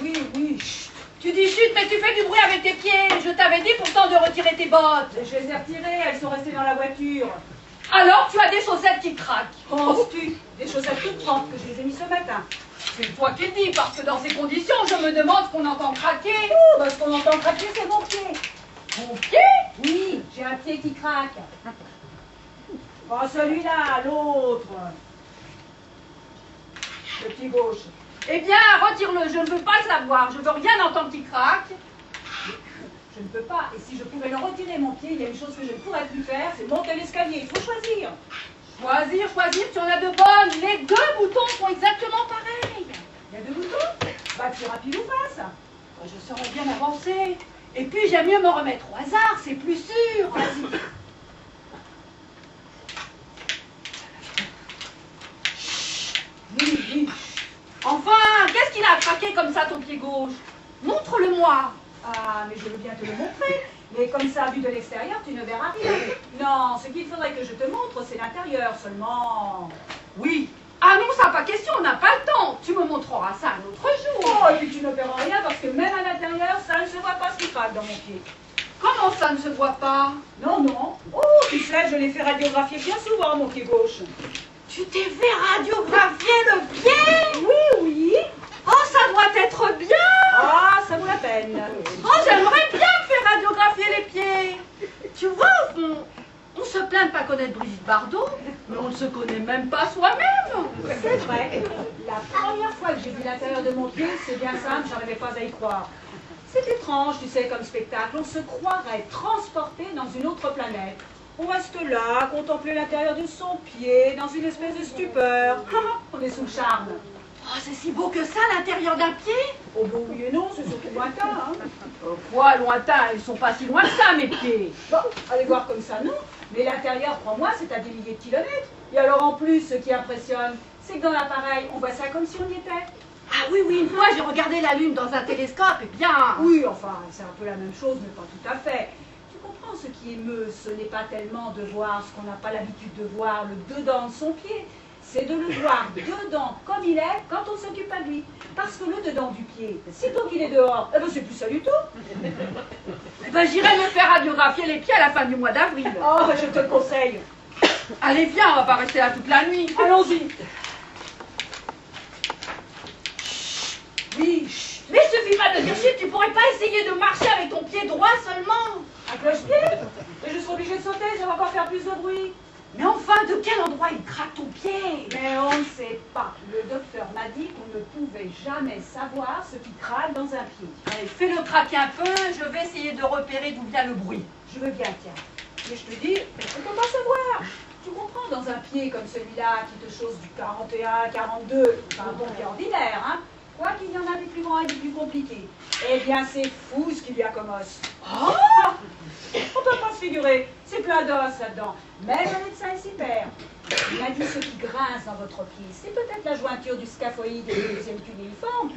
Oui, oui. Tu dis chut, mais tu fais du bruit avec tes pieds. Je t'avais dit pourtant de retirer tes bottes. Je les ai retirées, elles sont restées dans la voiture. Alors tu as des chaussettes qui craquent. Penses-tu? Des chaussettes toutes propres que je les ai mises ce matin. C'est toi qui le dis, parce que dans ces conditions, je me demande ce qu'on entend craquer. Oh, bah, ce qu'on entend craquer, c'est mon pied. Mon pied? Oui, j'ai un pied qui craque. Pas celui-là, l'autre. Le pied gauche. Eh bien, retire-le, je ne veux pas le savoir. Je veux rien entendre qui craque. Je ne peux pas. Et si je pouvais le retirer, mon pied, il y a une chose que je ne pourrais plus faire, c'est monter l'escalier. Il faut choisir. Choisir, choisir, tu en as de bonnes. Les deux boutons sont exactement pareils. Il y a deux boutons. Bah, tu rapide ou face. Je saurais bien avancer. Et puis, j'aime mieux me remettre au hasard, c'est plus sûr. Vas-y. Oui, oui. Enfin, qu'est-ce qu'il a craqué comme ça, ton pied gauche? Montre-le-moi. Ah, mais je veux bien te le montrer. Mais comme ça, vu de l'extérieur, tu ne verras rien. Non, ce qu'il faudrait que je te montre, c'est l'intérieur seulement. Oui. Ah non, ça pas question, on n'a pas le temps. Tu me montreras ça un autre jour. Oh, et puis tu ne verras rien parce que même à l'intérieur, ça ne se voit pas ce qui craque dans mon pied. Comment ça ne se voit pas? Non, non. Oh, tu sais, je l'ai fait radiographier bien souvent, mon pied gauche. Tu t'es fait radiographier le pied? Oui, oui. Oh, ça doit être bien. Ah, ça vaut la peine. Oh, j'aimerais bien me faire radiographier les pieds. Tu vois, au fond, on se plaint de pas connaître Brigitte Bardot, mais on ne se connaît même pas soi-même. C'est vrai. La première fois que j'ai vu l'intérieur de mon pied, c'est bien simple, j'arrivais pas à y croire. C'est étrange, tu sais, comme spectacle. On se croirait transporté dans une autre planète. On reste là, à contempler l'intérieur de son pied, dans une espèce de stupeur. On est sous le charme. Oh, c'est si beau que ça, l'intérieur d'un pied? Oh bon, oui et non, c'est surtout lointain. Hein. Quoi, lointain? Ils sont pas si loin que ça, mes pieds. Bon, allez voir comme ça, non. Mais l'intérieur, crois-moi, c'est à des milliers de kilomètres. Et alors en plus, ce qui impressionne, c'est que dans l'appareil, on voit ça comme si on y était. Ah oui, oui, une fois, j'ai regardé la Lune dans un télescope, et bien... Oui, enfin, c'est un peu la même chose, mais pas tout à fait. Tu comprends, ce qui émeut, ce n'est pas tellement de voir ce qu'on n'a pas l'habitude de voir, le dedans de son pied. C'est de le voir dedans comme il est quand on s'occupe pas de lui. Parce que le dedans du pied, sitôt qu'il est dehors, eh ben c'est plus ça du tout. Eh ben, j'irai me faire radiographier les pieds à la fin du mois d'avril. Oh, je te le conseille. Allez, viens, on va pas rester là toute la nuit. Allons-y. Oui, chut. Mais il suffit pas de dire chut, tu pourrais pas essayer de marcher avec ton pied droit seulement? Un cloche-pied? Et je serai obligée de sauter, ça va encore faire plus de bruit. Mais enfin, de quel endroit il craque ton pied? Mais on ne sait pas. Le docteur m'a dit qu'on ne pouvait jamais savoir ce qui craque dans un pied. Allez, fais-le craquer un peu, je vais essayer de repérer d'où vient le bruit. Je veux bien, tiens. Mais je te dis, on ne peut pas savoir. Tu comprends, dans un pied comme celui-là, qui te chausse du 41, 42, enfin un bon pied ordinaire, hein, quoi qu'il y en a des plus grands et des plus compliqués. Eh bien, c'est fou ce qu'il y a comme os. Oh! On ne peut pas se figurer. C'est plein d'os là-dedans. Même le médecin est super. Il m'a dit ce qui grince dans votre pied. C'est peut-être la jointure du scaphoïde et du deuxième cunéiforme.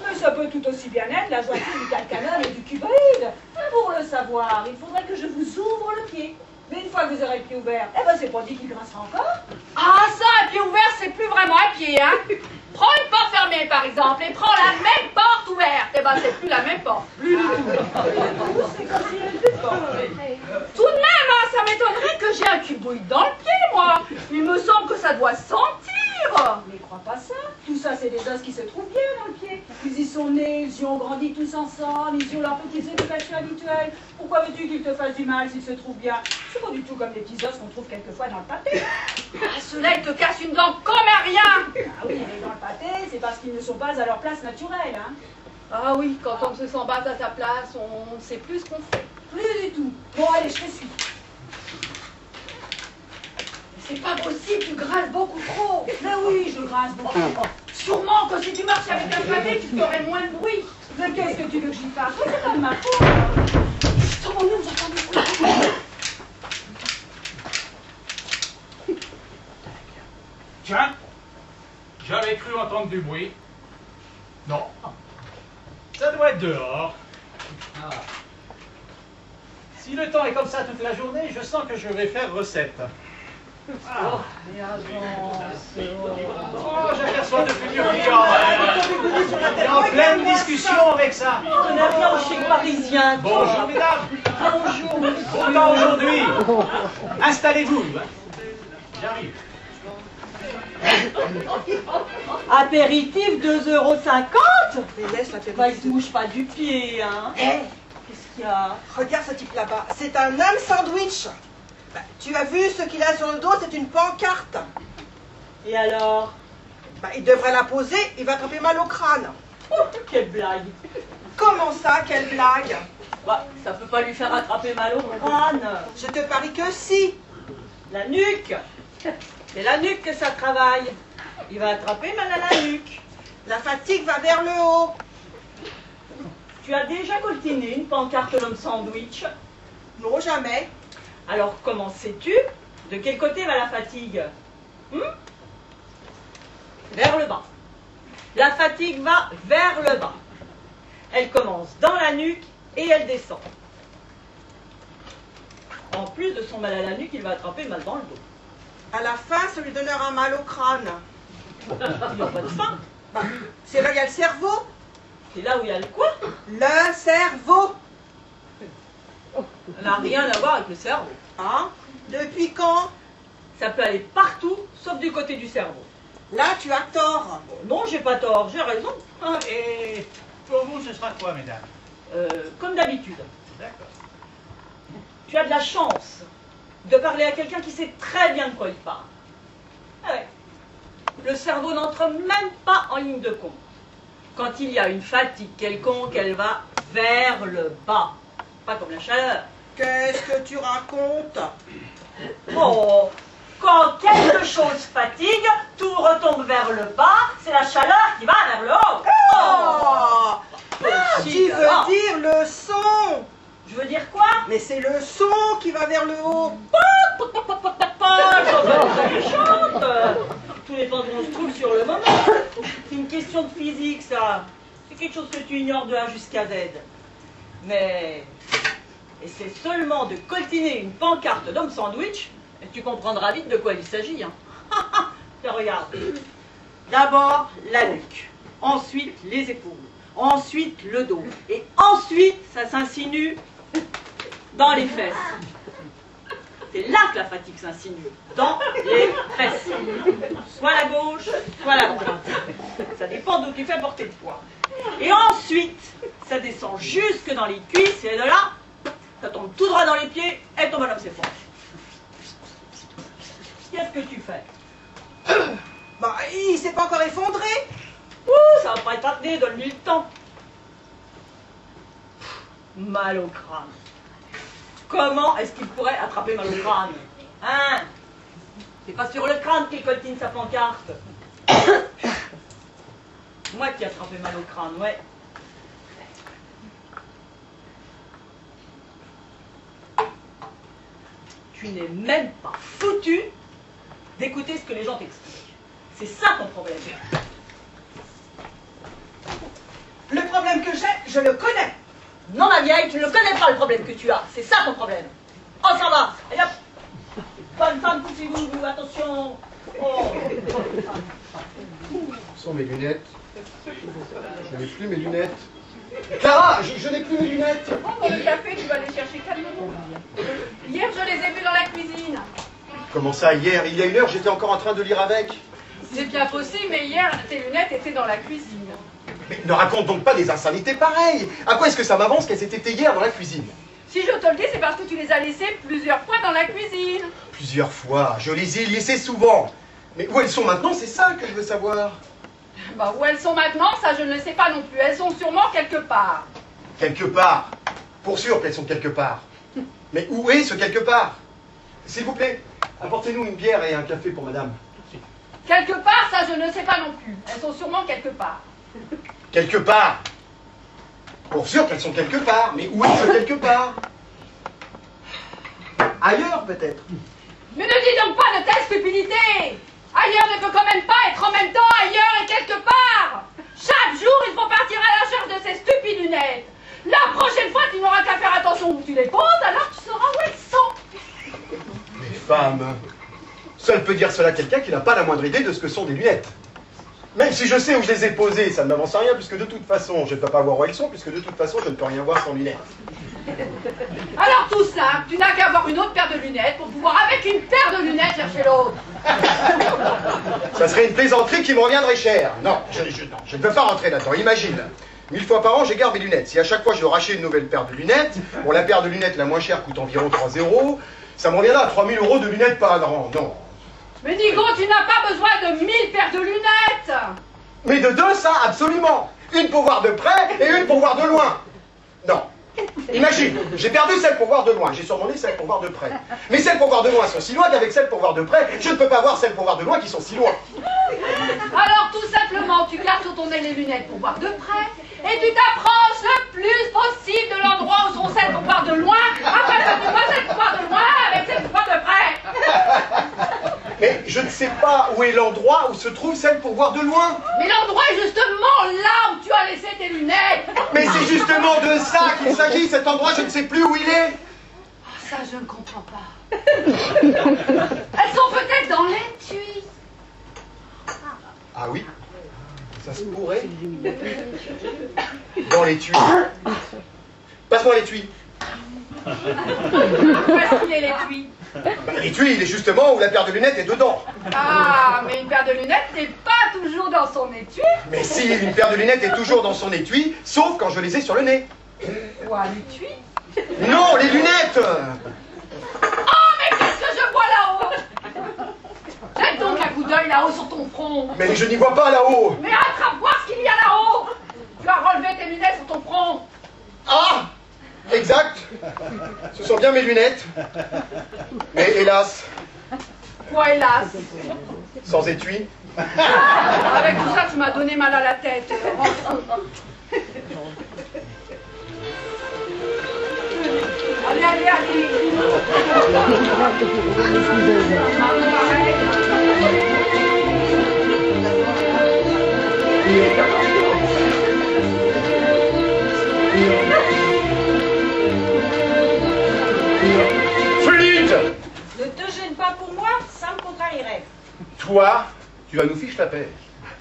Mais ça peut tout aussi bien être la jointure du calcanum et du cuboïde. Pour le savoir, il faudrait que je vous ouvre le pied. Mais une fois que vous aurez le pied ouvert, eh ben c'est pas dit qu'il grincera encore. Ah ça, un pied ouvert, c'est plus vraiment un pied, hein. Prends une porte fermée, par exemple, et prends la même porte ouverte. Eh ben, c'est plus la même porte. Plus du tout. C'est comme s'il y avait plus de porte. Tout de même, hein, ça m'étonnerait que j'ai un cuboïde dans le pied, moi. Il me semble que ça doit sentir. Mais crois pas ça. Tout ça, c'est des os qui se trouvent bien dans le pied. Ils y sont nés, ils y ont grandi tous ensemble, ils y ont leur petite éducation habituelle. Pourquoi veux-tu qu'ils te fassent du mal s'ils se trouvent bien? C'est pas du tout comme les petits os qu'on trouve quelquefois dans le pâté. Ah, cela, il te casse une dent comme un rien. Ah oui, mais dans le pâté, c'est parce qu'ils ne sont pas à leur place naturelle. Hein. Ah oui, quand on se sent bas à sa place, on ne sait plus ce qu'on fait. Plus du tout. Bon, allez, je te suis. C'est pas possible, tu grinces beaucoup trop. Mais oui, je grince beaucoup. Sûrement que si tu marches avec un pâté, tu ferais moins de bruit. Mais qu'est-ce que tu veux que j'y fasse? C'est pas de ma faute. Sauvons-nous, j'entends du bruit. Tiens, j'avais cru entendre du bruit. Non. Ça doit être dehors. Ah. Si le temps est comme ça toute la journée, je sens que je vais faire recette. Ah. Oh, j'aperçois de futurs clients. Il est en pleine discussion avec ça. On n'a rien au chic parisien. Bonjour, mesdames. Bonjour. Bon temps aujourd'hui. Installez-vous. J'arrive. Apéritif 2,50 €. Mais laisse la Bah, il se mouche pas du pied, hein. Eh, Qu'est-ce qu'il y a? regarde ce type là-bas. C'est un ham sandwich. Bah, tu as vu ce qu'il a sur le dos? C'est une pancarte. Et alors? Bah, il devrait la poser. Il va attraper mal au crâne. Oh, quelle blague. Comment ça? Quelle blague? Bah, ça peut pas lui faire attraper mal au crâne. Je te parie que si. La nuque. C'est la nuque que ça travaille. Il va attraper mal à la nuque. La fatigue va vers le haut. Tu as déjà coltiné une pancarte d'homme sandwich? Non, jamais. Alors comment sais-tu de quel côté va la fatigue? Vers le bas. La fatigue va vers le bas. Elle commence dans la nuque et elle descend. En plus de son mal à la nuque, il va attraper mal dans le dos. À la fin, ça lui donnera mal au crâne. Il n'a pas de faim. Bah, c'est là qu'il y a le cerveau. C'est là où il y a le quoi? Le cerveau. Ça n'a rien à voir avec le cerveau. Hein? Depuis quand? Ça peut aller partout, sauf du côté du cerveau. Là, tu as tort. Non, j'ai pas tort, j'ai raison. Et pour vous, ce sera quoi, mesdames? Comme d'habitude. D'accord. Tu as de la chance de parler à quelqu'un qui sait très bien de quoi il parle. Ah ouais. Le cerveau n'entre même pas en ligne de compte. Quand il y a une fatigue quelconque, elle va vers le bas. Pas comme la chaleur. Qu'est-ce que tu racontes? Oh, quand quelque chose fatigue, tout retombe vers le bas, c'est la chaleur qui va vers le haut. Oh! Si, Tu veux alors. dire le son? Je veux dire quoi? Mais c'est le son qui va vers le haut. Je chante. Tout dépend d'où on se trouve sur le moment. C'est une question de physique, ça. C'est quelque chose que tu ignores de A jusqu'à Z. Mais essaie seulement de coltiner une pancarte d'homme sandwich et tu comprendras vite de quoi il s'agit. Hein. Tiens, regarde. D'abord la nuque, ensuite les épaules, ensuite le dos, et ensuite ça s'insinue dans les fesses. C'est là que la fatigue s'insinue, dans les fesses. Soit la gauche, soit la droite. Ça dépend d'où tu fais porter le poids. Et ensuite, ça descend jusque dans les cuisses, et de là, ça tombe tout droit dans les pieds, et ton bonhomme s'effondre. Qu'est-ce que tu fais? Bah, il s'est pas encore effondré. Ouh, ça va pas être tarder, donne-lui le temps. Mal au crâne. Comment est-ce qu'il pourrait attraper mal au crâne? Hein? C'est pas sur le crâne qu'il coltine sa pancarte. Moi qui ai attrapé mal au crâne, ouais. Tu n'es même pas foutu d'écouter ce que les gens t'expliquent. C'est ça ton problème. Le problème que j'ai, je le connais. Non, ma vieille, tu ne connais pas le problème que tu as. C'est ça ton problème. Oh, ça va. Allez hop. Bonne femme, poussez-vous, attention. Oh. Où sont mes lunettes? Je n'ai plus mes lunettes. Clara, je n'ai plus mes lunettes. Prends le café, tu vas les chercher calmement. Hier, je les ai vus dans la cuisine. Comment ça, hier? Il y a une heure, j'étais encore en train de lire avec. C'est bien possible, mais hier, tes lunettes étaient dans la cuisine. Mais ne raconte donc pas des insanités pareilles. À quoi est-ce que ça m'avance qu'elles aient été hier dans la cuisine? Si je te le dis, c'est parce que tu les as laissées plusieurs fois dans la cuisine. Plusieurs fois, je les ai laissées souvent. Mais où elles sont maintenant, c'est ça que je veux savoir. Bah, où elles sont maintenant, ça je ne le sais pas non plus. Elles sont sûrement quelque part. Quelque part. Pour sûr qu'elles sont quelque part. Mais où est ce quelque part? S'il vous plaît, apportez-nous une bière et un café pour madame. Quelque part, ça, je ne sais pas non plus. Elles sont sûrement quelque part. Quelque part. Pour sûr qu'elles sont quelque part. Mais où est-ce quelque part? Ailleurs, peut-être. Mais ne dis donc pas de telle stupidité! Ailleurs ne peut quand même pas être en même temps ailleurs et quelque part! Chaque jour, il faut partir à la recherche de ces stupides lunettes. La prochaine fois, tu n'auras qu'à faire attention où tu les poses, alors tu sauras où elles sont. Mais femme, seul peut dire cela quelqu'un qui n'a pas la moindre idée de ce que sont des lunettes. Même si je sais où je les ai posées, ça ne m'avance à rien, puisque de toute façon, je ne peux pas voir où elles sont, puisque de toute façon, je ne peux rien voir sans lunettes. Alors tout simple, tu n'as qu'à avoir une autre paire de lunettes pour pouvoir avec une paire de lunettes chercher l'autre. Ça serait une plaisanterie qui me reviendrait cher. Non, je ne peux pas rentrer là-dedans. Imagine, 1000 fois par an, j'égare mes lunettes. Si à chaque fois je dois racheter une nouvelle paire de lunettes, bon, la paire de lunettes la moins chère coûte environ 3 €, ça me reviendra à 3000 € de lunettes par an. Non. Mais Nigo, tu n'as pas besoin de 1000 paires de lunettes. Mais de deux, ça, absolument. Une pour voir de près et une pour voir de loin. Non. Imagine, j'ai perdu celle pour voir de loin, j'ai surmonté celle pour voir de près. Mais celles pour voir de loin sont si loin qu'avec celles pour voir de près, je ne peux pas voir celles pour voir de loin qui sont si loin. Alors tout simplement, tu gardes sur ton nez les lunettes pour voir de près et tu t'approches le plus possible de l'endroit où sont celles pour voir de loin, après que tu vois celles pour voir de loin avec celles pour voir de près. Mais je ne sais pas où est l'endroit où se trouve celle pour voir de loin. Mais l'endroit est justement là où tu as laissé tes lunettes. Mais c'est justement de ça qu'il s'agit, cet endroit, je ne sais plus où il est. Oh, ça, je ne comprends pas. Elles sont peut-être dans l'étui. Ah oui, ça se pourrait. Dans l'étui. Passe-moi l'étui. Où est-ce qu'il est l'étui? L'étui, il est justement où la paire de lunettes est dedans. Ah, mais une paire de lunettes n'est pas toujours dans son étui. Mais si, une paire de lunettes est toujours dans son étui, sauf quand je les ai sur le nez. Ou un étui? Non, les lunettes! Oh, mais qu'est-ce que je vois là-haut? Jette donc un coup d'œil là-haut sur ton front. Mais je n'y vois pas là-haut. Mais attrape voir ce qu'il y a là-haut. Tu as relevé tes lunettes sur ton front. Ah! Exact. Ce sont bien mes lunettes. Mais hélas, Quoi, hélas? sans étui. Avec tout ça, tu m'as donné mal à la tête. Allez, allez, allez. Flûte! Ne te gêne pas pour moi, ça me contrarierait. Toi, tu vas nous fiche la paix.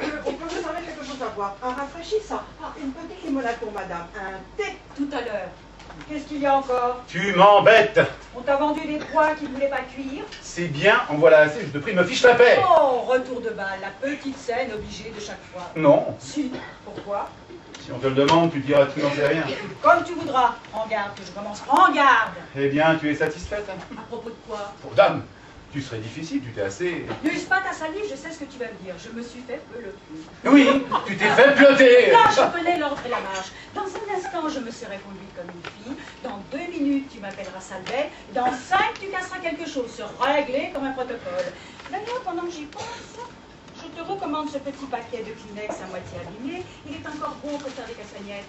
On peut vous servir quelque chose à boire. Un rafraîchissant. Ah, une petite limonade pour madame. Un thé. Tout à l'heure. Qu'est-ce qu'il y a encore? Tu m'embêtes. On t'a vendu des pois qui ne voulaient pas cuire? C'est bien, en voilà assez, je te prie de me fiche la paix. Oh, retour de balle, la petite scène obligée de chaque fois. Non, Si, pourquoi? si on te le demande, tu diras tu n'en sais rien. Comme tu voudras. En garde, que je commence. En garde! Eh bien, tu es satisfaite? À propos de quoi? Pour dame, tu serais difficile, tu t'es assez... N'use pas ta salive, je sais ce que tu vas me dire. Je me suis fait peloter. Oui, tu t'es fait ploter. Là, je connais l'ordre et la marche. Dans un instant, je me serai conduite comme une fille. Dans 2 minutes, tu m'appelleras Salvet. Dans 5, tu casseras quelque chose. Se régler comme un protocole. D'ailleurs, pendant que j'y pense, je te recommande ce petit paquet de Kleenex à moitié abîmé. Il est encore bon pour faire des castagnettes.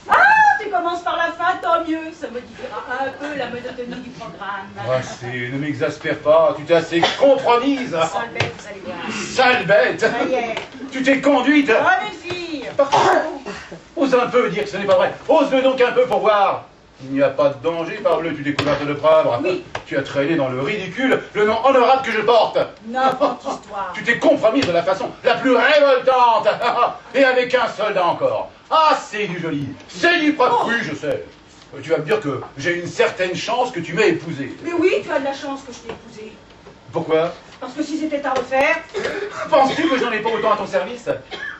Ah, tu commences par la fin, tant mieux. Ça modifiera un peu la monotonie du programme. Ah, ne m'exaspère pas, tu t'es assez compromise. Sale bête, vous allez voir. Sale bête. Ça y est. Tu t'es conduite. Bonne fille. Ose un peu dire que ce n'est pas vrai. Ose-le donc un peu pour voir. Il n'y a pas de danger, parbleu, tu découverte de preuves. Oui. Tu as traîné dans le ridicule le nom honorable que je porte. N'importe histoire. Tu t'es compromise de la façon la plus révoltante. Et avec un soldat encore. Ah, c'est du joli. C'est du propre. Oui, je sais. Tu vas me dire que j'ai une certaine chance que tu m'aies épousé. Mais oui, tu as de la chance que je t'ai épousé. Pourquoi? Parce que si c'était à refaire, Penses-tu que j'en ai pas autant à ton service?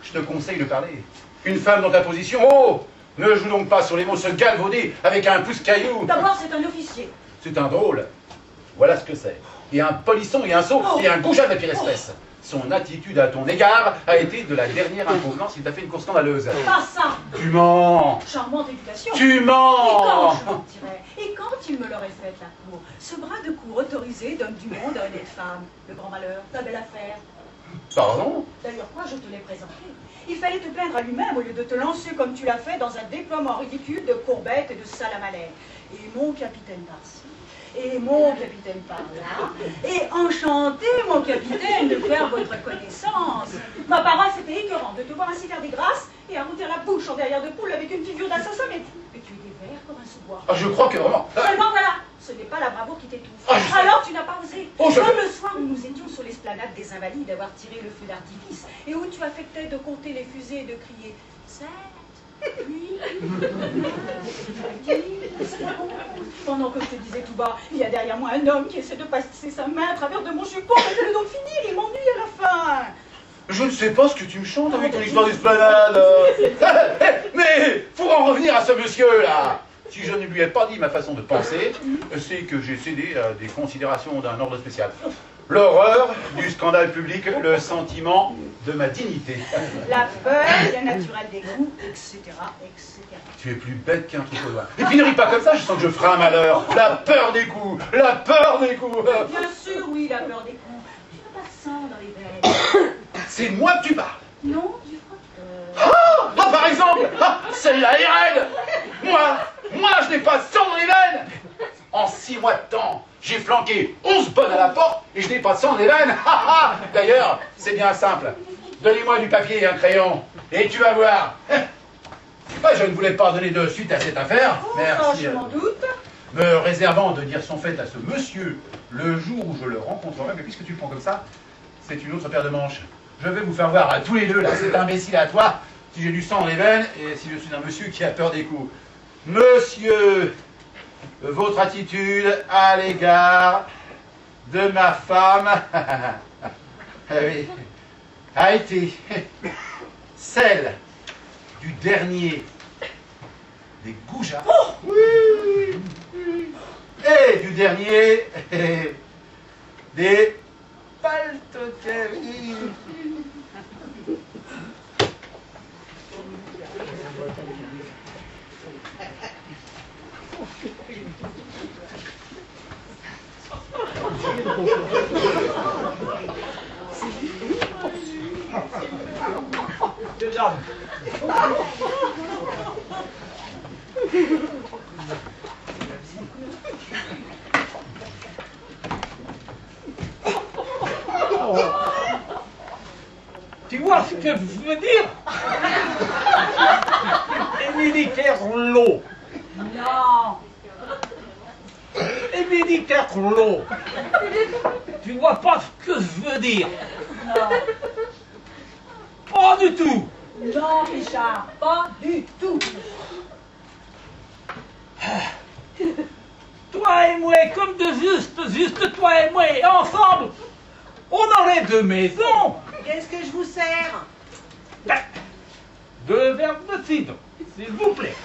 Je te conseille de parler. Une femme dans ta position, oh! Ne joue donc pas sur les mots se galvauder avec un pouce-caillou. d'abord c'est un officier. C'est un drôle. Voilà ce que c'est. Et un polisson et un sot et un goujat de la pire espèce. Son attitude à ton égard a été de la dernière inconvenance. Il t'a fait une cour scandaleuse. Pas ça. Tu mens. Charmante éducation. Tu Et quand mens. je vous dirais, et quand il me l'aurait fait la cour, ce bras de cour autorisé d'homme du monde à honnête femme, le grand malheur, ta belle affaire. Pardon? D'ailleurs, quoi, je te l'ai présenté. Il fallait te plaindre à lui-même au lieu de te lancer comme tu l'as fait dans un déploiement ridicule de courbettes et de salamalais. Et mon capitaine par-ci, et mon capitaine par-là, et enchanté, mon capitaine, de faire votre connaissance. Ma parole, c'était écœurant de te voir ainsi faire des grâces et arrondir la bouche en derrière de poule avec une figure d'assassin, mais tu es des vers comme un sous-bois. Ah, je crois que vraiment. Seulement voilà, ce n'est pas la bravoure qui t'étouffe. Ah, je sais. Alors tu n'as pas osé. Oh, je- Comme le soir où nous étions sur l'esplanade des Invalides, d'avoir tiré le feu d'artifice, et où tu affectais de compter les fusées et de crier 7, 8, 10, pendant que je te disais tout bas, il y a derrière moi un homme qui essaie de passer sa main à travers de mon jupon, mais je le donc finir, il m'ennuie à la fin. Je ne sais pas ce que tu me chantes avec ton histoire d'esplanade. Mais pour en revenir à ce monsieur-là, si je ne lui ai pas dit ma façon de penser, c'est que j'ai cédé à des considérations d'un ordre spécial. L'horreur du scandale public, le sentiment de ma dignité. La peur, bien naturelle des goûts, etc., etc. Tu es plus bête qu'un truc au doigt. Et puis ne ris pas comme ça, je sens que je ferai un malheur. La peur des coups, la peur des coups. Bien sûr, oui, la peur des coups. Tu n'as pas de sang dans les veines. C'est de moi que tu parles. Non, du frotteur. Ah, par exemple, celle-là est raide. Moi, je n'ai pas de sang dans les veines. En 6 mois de temps, j'ai flanqué 11 bonnes à la porte et je n'ai pas de sang dans les veines. D'ailleurs, c'est bien simple. Donnez-moi du papier et un crayon et tu vas voir. Je ne voulais pas donner de suite à cette affaire. Oh, Merci. je m'en doute. Me réservant de dire son fait à ce monsieur le jour où je le rencontrerai. Mais puisque tu le prends comme ça, c'est une autre paire de manches. Je vais vous faire voir à tous les deux, là, cet imbécile à toi, si j'ai du sang dans les veines et si je suis un monsieur qui a peur des coups. Monsieur, votre attitude à l'égard de ma femme a été celle du dernier des goujats. Oui. Et du dernier des paltoquets. Tu vois ce que je veux dire? Émilie Kerlot. Non. Émilie Kerlot. Tu vois pas ce que je veux dire? Non. Pas du tout. Non, Richard, pas du tout. Toi et moi, comme de juste toi et moi, ensemble, on aurait 2 maisons. Qu'est-ce que je vous sers? Ben, 2 verres de cidre, s'il vous plaît.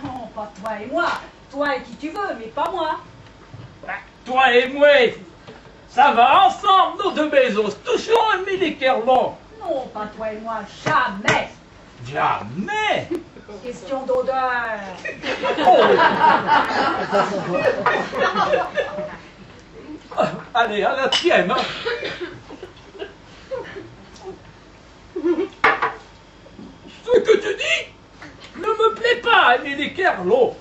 Non, pas toi et moi. Toi et qui tu veux, mais pas moi. Ben, toi et moi, ça va ensemble, nos 2 maisons. Touchons Émilie Kerlot. Non, pas toi et moi, jamais. Jamais. Question d'odeur. Allez, à la tienne. Hein. Ce que tu dis ne me plaît pas, Émilie Kerlot.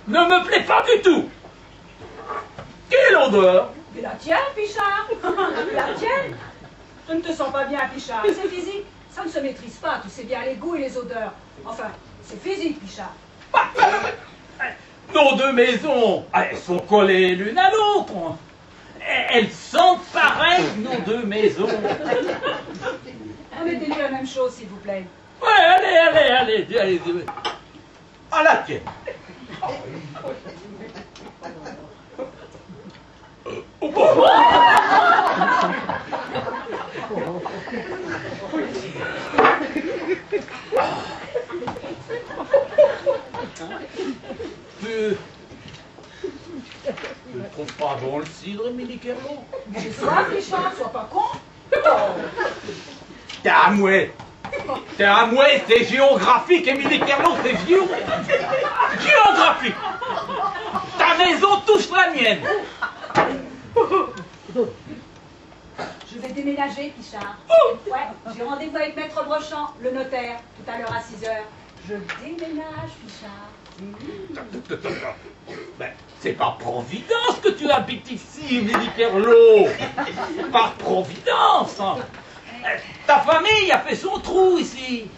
Ne me plaît pas du tout. Quelle odeur? Mais la tienne, Pichard. La tienne. Je ne te sens pas bien, Pichard. C'est physique. Ça ne se maîtrise pas. Tu sais bien les goûts et les odeurs. Enfin, c'est physique, Pichard. Nos 2 maisons, elles sont collées l'une à l'autre. Elles sont pareilles, nos 2 maisons. Mettez-lui la même chose, s'il vous plaît. Ouais, allez. À la tienne. Tu ne trouves pas bon le cidre, Émilie Kerlot? Mais sois, Pichard, sois pas con. T'es à mouet. T'es à mouet, c'est géographique, Émilie Kerlot, c'est géographique. Ta maison touche la mienne. Je vais déménager, Pichard. Ouais, j'ai rendez-vous avec Maître Brochant, le notaire, tout à l'heure à 6 h. Je déménage, Pichard. Ben, c'est par providence que tu habites ici, Émilie Kerlot. Par providence. Ta famille a fait son trou ici.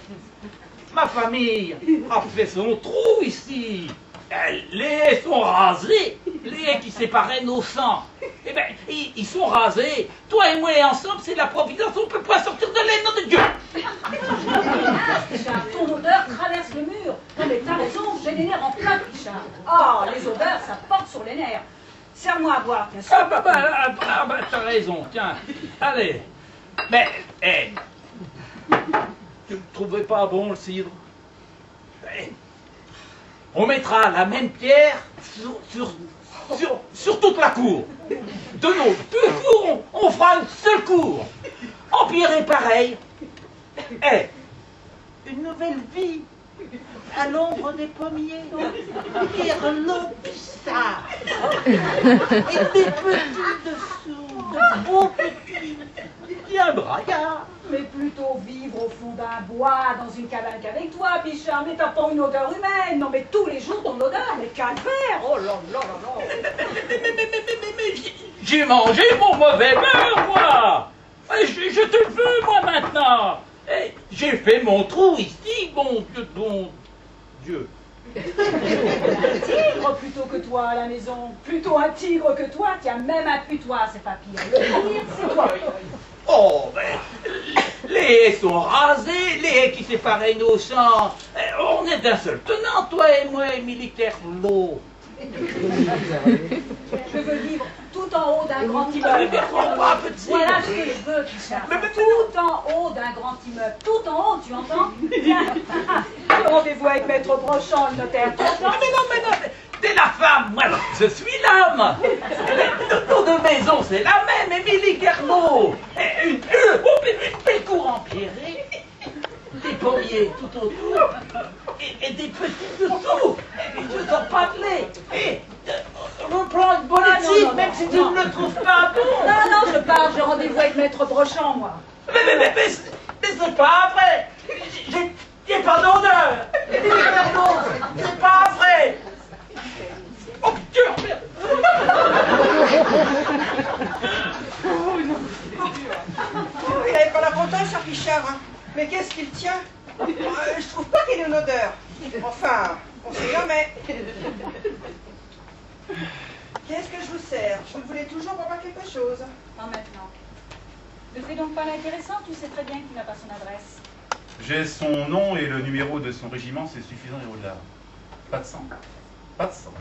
Ma famille a fait son trou ici. Les haies sont rasées. Les haies qui séparaient nos sangs. Eh bien, ils sont rasés. Toi et moi ensemble, c'est la providence. On ne peut pas sortir de l'aile, nom de Dieu. Pichard, ton odeur traverse le mur. Non mais t'as raison, j'ai les nerfs en plein, Pichard. Oh, les odeurs, ça porte sur les nerfs. Serre-moi à boire, bien sûr. T'as raison, tiens. Allez. Mais, tu ne trouvais pas bon le cidre? On mettra la même pierre sur toute la cour. De nos deux cours, on fera une seule cour. Empierré pareil. Une nouvelle vie à l'ombre des pommiers. Kerlot Pichard. Et des petits dessous, de beaux petits. Bien braillard. Mais plutôt vivre au fond d'un bois, dans une cabane qu'avec toi, Pichard. Mais t'as pas une odeur humaine. Non mais tous les jours ton odeur, mais calvaire. Oh là là là là. Mais j'ai mangé mon mauvais beurre, moi. Je te le veux, moi, maintenant. J'ai fait mon trou ici, bon Dieu. Un tigre plutôt que toi à la maison. Plutôt un tigre que toi. Tiens, même un putois, c'est pas pire. Le pire, c'est toi. Oh, ben, les haies sont rasées, les haies qui séparaient nos champs. On est d'un seul tenant, toi et moi, Émilie Kerlot. Je veux vivre tout en haut d'un grand immeuble. Voilà ce que je veux, Pichard. Tout en haut d'un grand immeuble. Tout en haut, tu entends? Le rendez-vous avec Maître Brochant, le notaire, tu entends? Mais non, t'es la femme, moi je suis l'homme. Nos deux maisons, c'est la même, Émilie Kerlot. Une belle cour empierrée, des pommiers tout autour, et des petits dessous, et je sors pas de lait. Et reprends une bonne éthique, même si tu ne le trouves pas bon. Non, je pars, j'ai rendez-vous avec Maître Brochant, moi. Mais c'est pas vrai. J'ai pas d'odeur. Émilie Kerlot, c'est pas vrai. Oh Dieu, merde. Il n'avait pas la content, cher Pichard. Hein. Mais qu'est-ce qu'il tient? Je trouve pas qu'il ait une odeur. Enfin, on sait jamais. Qu'est-ce que je vous sers? Vous voulez toujours pour pas quelque chose? Pas maintenant. Ne fais donc pas l'intéressant, tu sais très bien qu'il n'a pas son adresse. J'ai son nom et le numéro de son régiment, c'est suffisant et au-delà. Pas de sang. Pas de sang.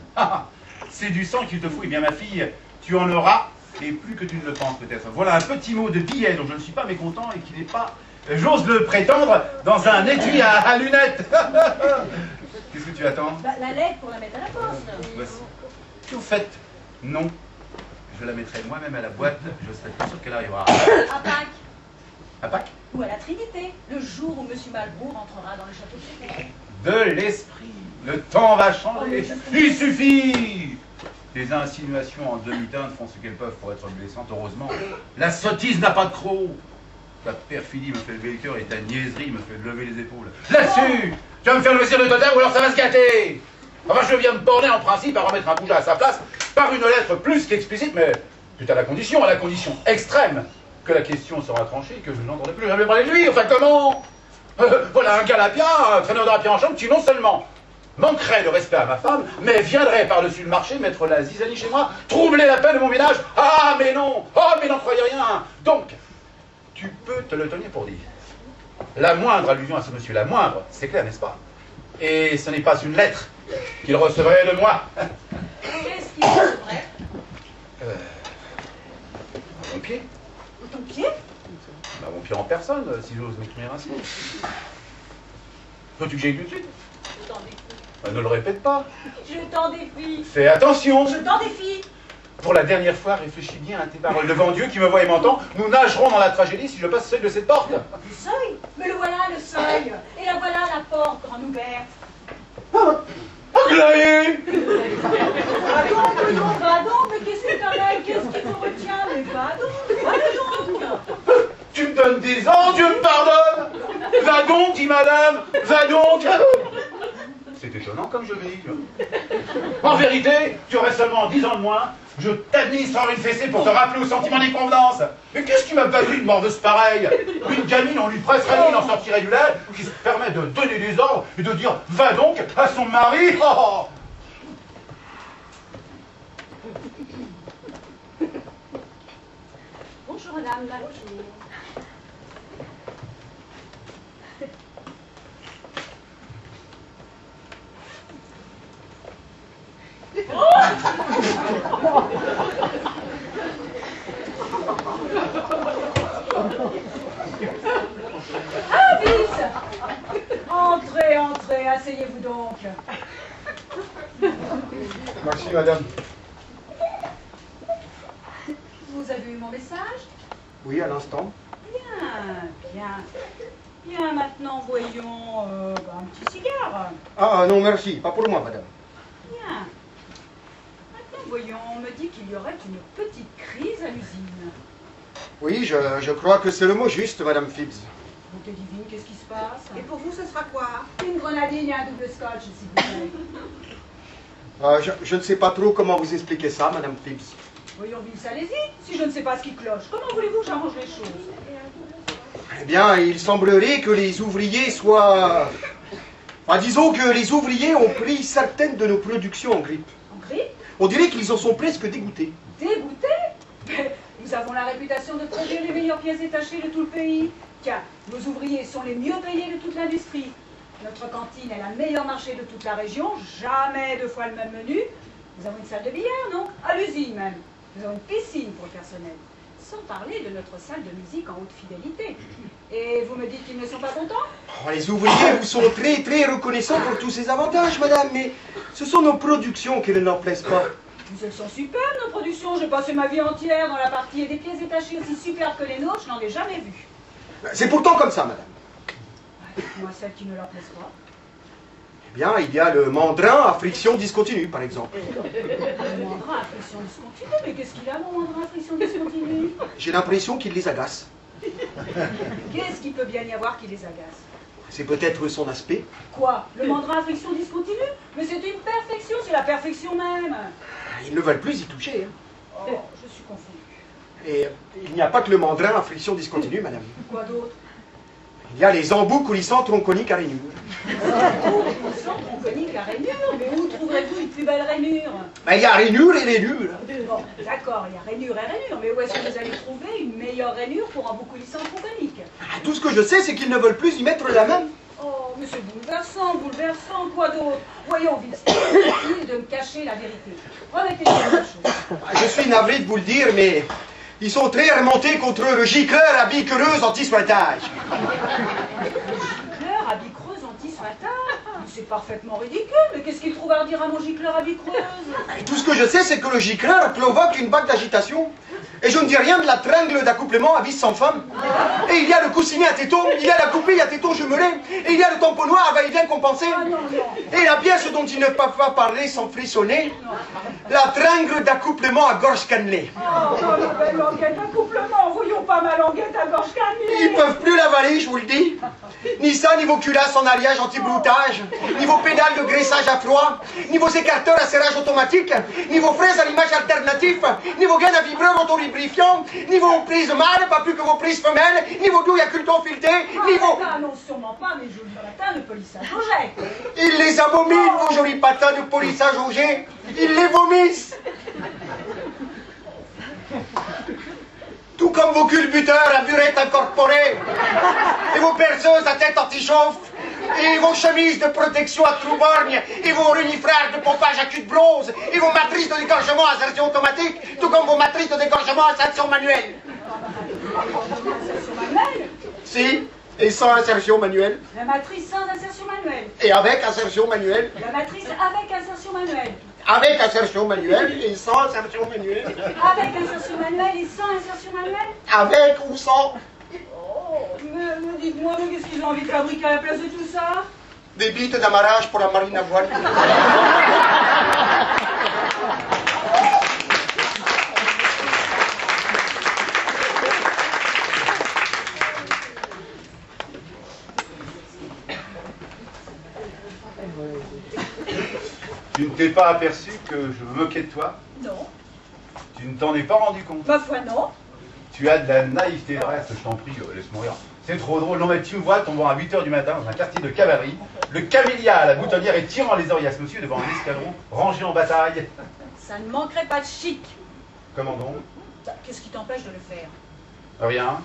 C'est du sang qu'il te faut. Eh bien, ma fille, tu en auras, et plus que tu ne le penses peut-être. Voilà un petit mot de billet dont je ne suis pas mécontent et qui n'est pas, j'ose le prétendre, dans un étui à lunettes. Qu'est-ce que tu attends? La lettre pour la mettre à la poste. Voici. Au fait, non. Je la mettrai moi-même à la boîte, je serai pas sûr qu'elle arrivera. À Pâques. À Pâques? Ou à la Trinité, le jour où M. Malbrough rentrera dans le château de Secret. De l'esprit. Le temps va changer. Il suffit. Les insinuations en demi-teinte font ce qu'elles peuvent pour être blessantes, heureusement. La sottise n'a pas de croc. Ta perfidie me fait lever le cœur et ta niaiserie me fait lever les épaules. Là-dessus, tu vas me faire le vestiaire de total ou alors ça va se gâter. Enfin, je viens me borner en principe à remettre un bougeat à sa place par une lettre plus qu'explicite, mais c'est à la condition extrême, que la question sera tranchée et que je n'entendrai plus jamais parler de lui. Enfin, comment? Voilà un galapien, un traîneur de rapia en chambre qui non seulement manquerait de respect à ma femme, mais viendrait par-dessus le marché mettre la zizanie chez moi, troubler la paix de mon ménage. Ah, mais non! Oh, mais n'en croyez rien! Donc, tu peux te le tenir pour dire. La moindre allusion à ce monsieur, la moindre, c'est clair, n'est-ce pas? Et ce n'est pas une lettre qu'il recevrait de moi. Qu'est-ce qu'il recevrait? Mon pied. Ton pied? Bah, mon pied en personne, si j'ose m'exprimer ainsi. Veux-tu que j'aille tout de suite? Je t'en défie. Bah, ne le répète pas. Je t'en défie. Fais attention. Je t'en défie. pour la dernière fois, réfléchis bien à tes paroles. Devant Dieu qui me voit et m'entend, nous nagerons dans la tragédie si je passe seul de cette porte. Le seuil? Mais le voilà, le seuil. Et la voilà, la porte grande ouverte. Aglaé! Va donc, mais qu'est-ce que t'en as? Qu'est-ce qui te retient? Mais va donc. Tu me donnes des ordres, Dieu me pardonne! Va donc, dit madame, va donc! C'est étonnant comme je vis. En vérité, tu aurais seulement 10 ans de moins, je t'administrerai une fessée pour te rappeler au sentiment des convenances. Mais qu'est-ce qui m'a battu de morveuse pareille? Une gamine, on lui presserait, il en sortirait du lait, qui se permet de donner des ordres et de dire « va donc » à son mari. Oh. Bonjour madame, bonjour. Ah, vite! Entrez, entrez, asseyez-vous donc. Merci, madame. Vous avez eu mon message? Oui, à l'instant. Bien, bien. Bien, maintenant, voyons un petit cigare. Ah non, merci. Pas pour moi, madame. Bien. Maintenant, voyons, on me dit qu'il y aurait une petite crise à l'usine. Oui, je crois que c'est le mot juste, madame Phibbs. Beauté divine, qu'est-ce qui se passe? Et pour vous, ce sera quoi? Une grenadine et un double scotch, s'il vous plaît. Je ne sais pas trop comment vous expliquer ça, madame Phibbs. Voyons, Vince, allez-y. Si je ne sais pas ce qui cloche, comment voulez-vous que j'arrange les choses? Eh bien, il semblerait que les ouvriers soient... Enfin, disons que les ouvriers ont pris certaines de nos productions en grippe. En grippe? On dirait qu'ils en sont presque dégoûtés. Dégoûtés? Nous avons la réputation de produire les meilleures pièces détachées de tout le pays. Tiens, nos ouvriers sont les mieux payés de toute l'industrie. Notre cantine est la meilleure marché de toute la région. Jamais 2 fois le même menu. Nous avons une salle de billard, non? À l'usine même. Nous avons une piscine pour le personnel. Sans parler de notre salle de musique en haute fidélité. Et vous me dites qu'ils ne sont pas contents? Oh, les ouvriers vous sont très très reconnaissants pour tous ces avantages, madame, mais ce sont nos productions qui ne leur plaisent pas. Mais elles sont superbes, nos productions. J'ai passé ma vie entière dans la partie et des pièces détachées aussi superbes que les nôtres, je n'en ai jamais vu. C'est pourtant comme ça, madame. Moi, celles qui ne leur plaisent pas. Eh bien, il y a le mandrin à friction discontinue, par exemple. Le mandrin à friction discontinue? Mais qu'est-ce qu'il a, mon mandrin à friction discontinue? J'ai l'impression qu'il les agace. Qu'est-ce qu'il peut bien y avoir qui les agace? C'est peut-être son aspect. Quoi? Le mandrin à friction discontinue? Mais c'est une perfection, c'est la perfection même. Ils ne veulent plus y toucher. Hein. Oh, je suis confondue. Et il n'y a pas que le mandrin à friction discontinue, madame. Quoi d'autre? Il y a les embouts coulissants tronconiques à rainures. Coulissants tronconiques à rainures? Mais où trouverez-vous une plus belle rainure? Ben, il y a rainure et rainure. Bon, d'accord, il y a rainure et rainure, mais où est-ce que vous allez trouver une meilleure rainure pour embouts coulissants tronconiques? Tout ce que je sais, c'est qu'ils ne veulent plus y mettre la main. Oh, mais c'est bouleversant, bouleversant, quoi d'autre? Voyons, Vince, il de me cacher la vérité. Remettez-moi une chose. Je suis navré de vous le dire, mais ils sont très remontés contre le gicleur à billes creuses anti-sointage. Gicleur à billes creuses anti-sointage? C'est parfaitement ridicule, mais qu'est-ce qu'il trouve à redire à mon gicleur à billes creuses? Et tout ce que je sais, c'est que le gicleur provoque une vague d'agitation. Et je ne dis rien de la tringle d'accouplement à vis sans femme. Et il y a le coussinet à tétons, il y a la goupille à tétons jumelés, et il y a le tamponnoir à va-et-vient compensé. Ah non, non. Et la pièce dont il ne peut pas parler sans frissonner, la tringle d'accouplement à gorge cannelée. Oh, ma belle languette d'accouplement, voyons pas ma languette à gorge cannelée. Ils peuvent plus l'avaler, je vous le dis. Ni ça, ni vos culasses en alliage anti-bloutage, ni vos pédales de graissage à froid, ni vos écarteurs à serrage automatique, ni vos fraises à l'image alternatif, ni vos gaines à vibreur autolubrifiant, ni vos prises mâles, pas plus que vos prises femelles, ni vos douilles à culton fileté, ni vos... Ah non, sûrement pas mes jolis patins de polissage au jet. Ils les abominent, vos jolis patins de polissage au jet. Ils les vomissent. Tout comme vos culbuteurs à burette incorporée, et vos perceuses à tête anti-chauffe, et vos chemises de protection à trou-borgne, et vos renifrères de pompage à cul de bronze, et vos matrices de dégorgement à insertion automatique, tout comme vos matrices de dégorgement à insertion manuelle. Insertion manuelle? Si, et sans insertion manuelle. La matrice sans insertion manuelle. Et avec insertion manuelle. La matrice avec insertion manuelle. Avec insertion manuelle et sans insertion manuelle. Avec insertion manuelle et sans insertion manuelle? Avec ou sans? Oh, mais dites-moi, mais qu'est-ce qu'ils ont envie de fabriquer à la place de tout ça? Des bites d'amarrage pour la marine à voile. Tu ne t'es pas aperçu que je me moquais de toi? Non. Tu ne t'en es pas rendu compte? Ma foi, non. Tu as de la naïveté, reste, je t'en prie, laisse mourir. C'est trop drôle. Non mais tu me vois tombant à 8 h du matin dans un quartier de cavalerie, le camélia à la boutonnière et tirant les oreilles à ce monsieur devant un escadron rangé en bataille. Ça ne manquerait pas de chic. Comment donc? Bah, qu'est-ce qui t'empêche de le faire? Rien.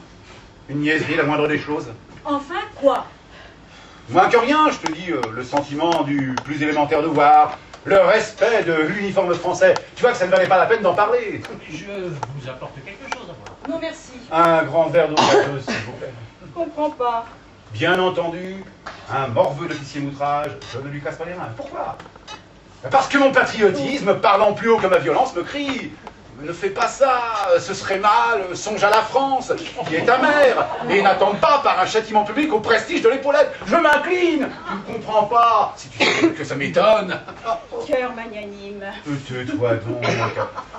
Une niaiserie, la moindre des choses. Enfin, quoi? Moins que rien, je te dis, le sentiment du plus élémentaire devoir, le respect de l'uniforme français. Tu vois que ça ne valait pas la peine d'en parler. Je vous apporte quelque chose à boire. Non, merci. Un grand verre d'eau gâteuse, s'il vous plaît. Je comprends pas. Bien entendu, un morveux d'officier moutrage, je ne lui casse pas les reins. Pourquoi? Parce que mon patriotisme, parlant plus haut que ma violence, me crie: ne fais pas ça, ce serait mal, songe à la France, qui est ta mère, et n'attends pas par un châtiment public au prestige de l'épaulette. Je m'incline. Tu ne comprends pas, si tu sais que ça m'étonne. Cœur magnanime. Tais-toi donc.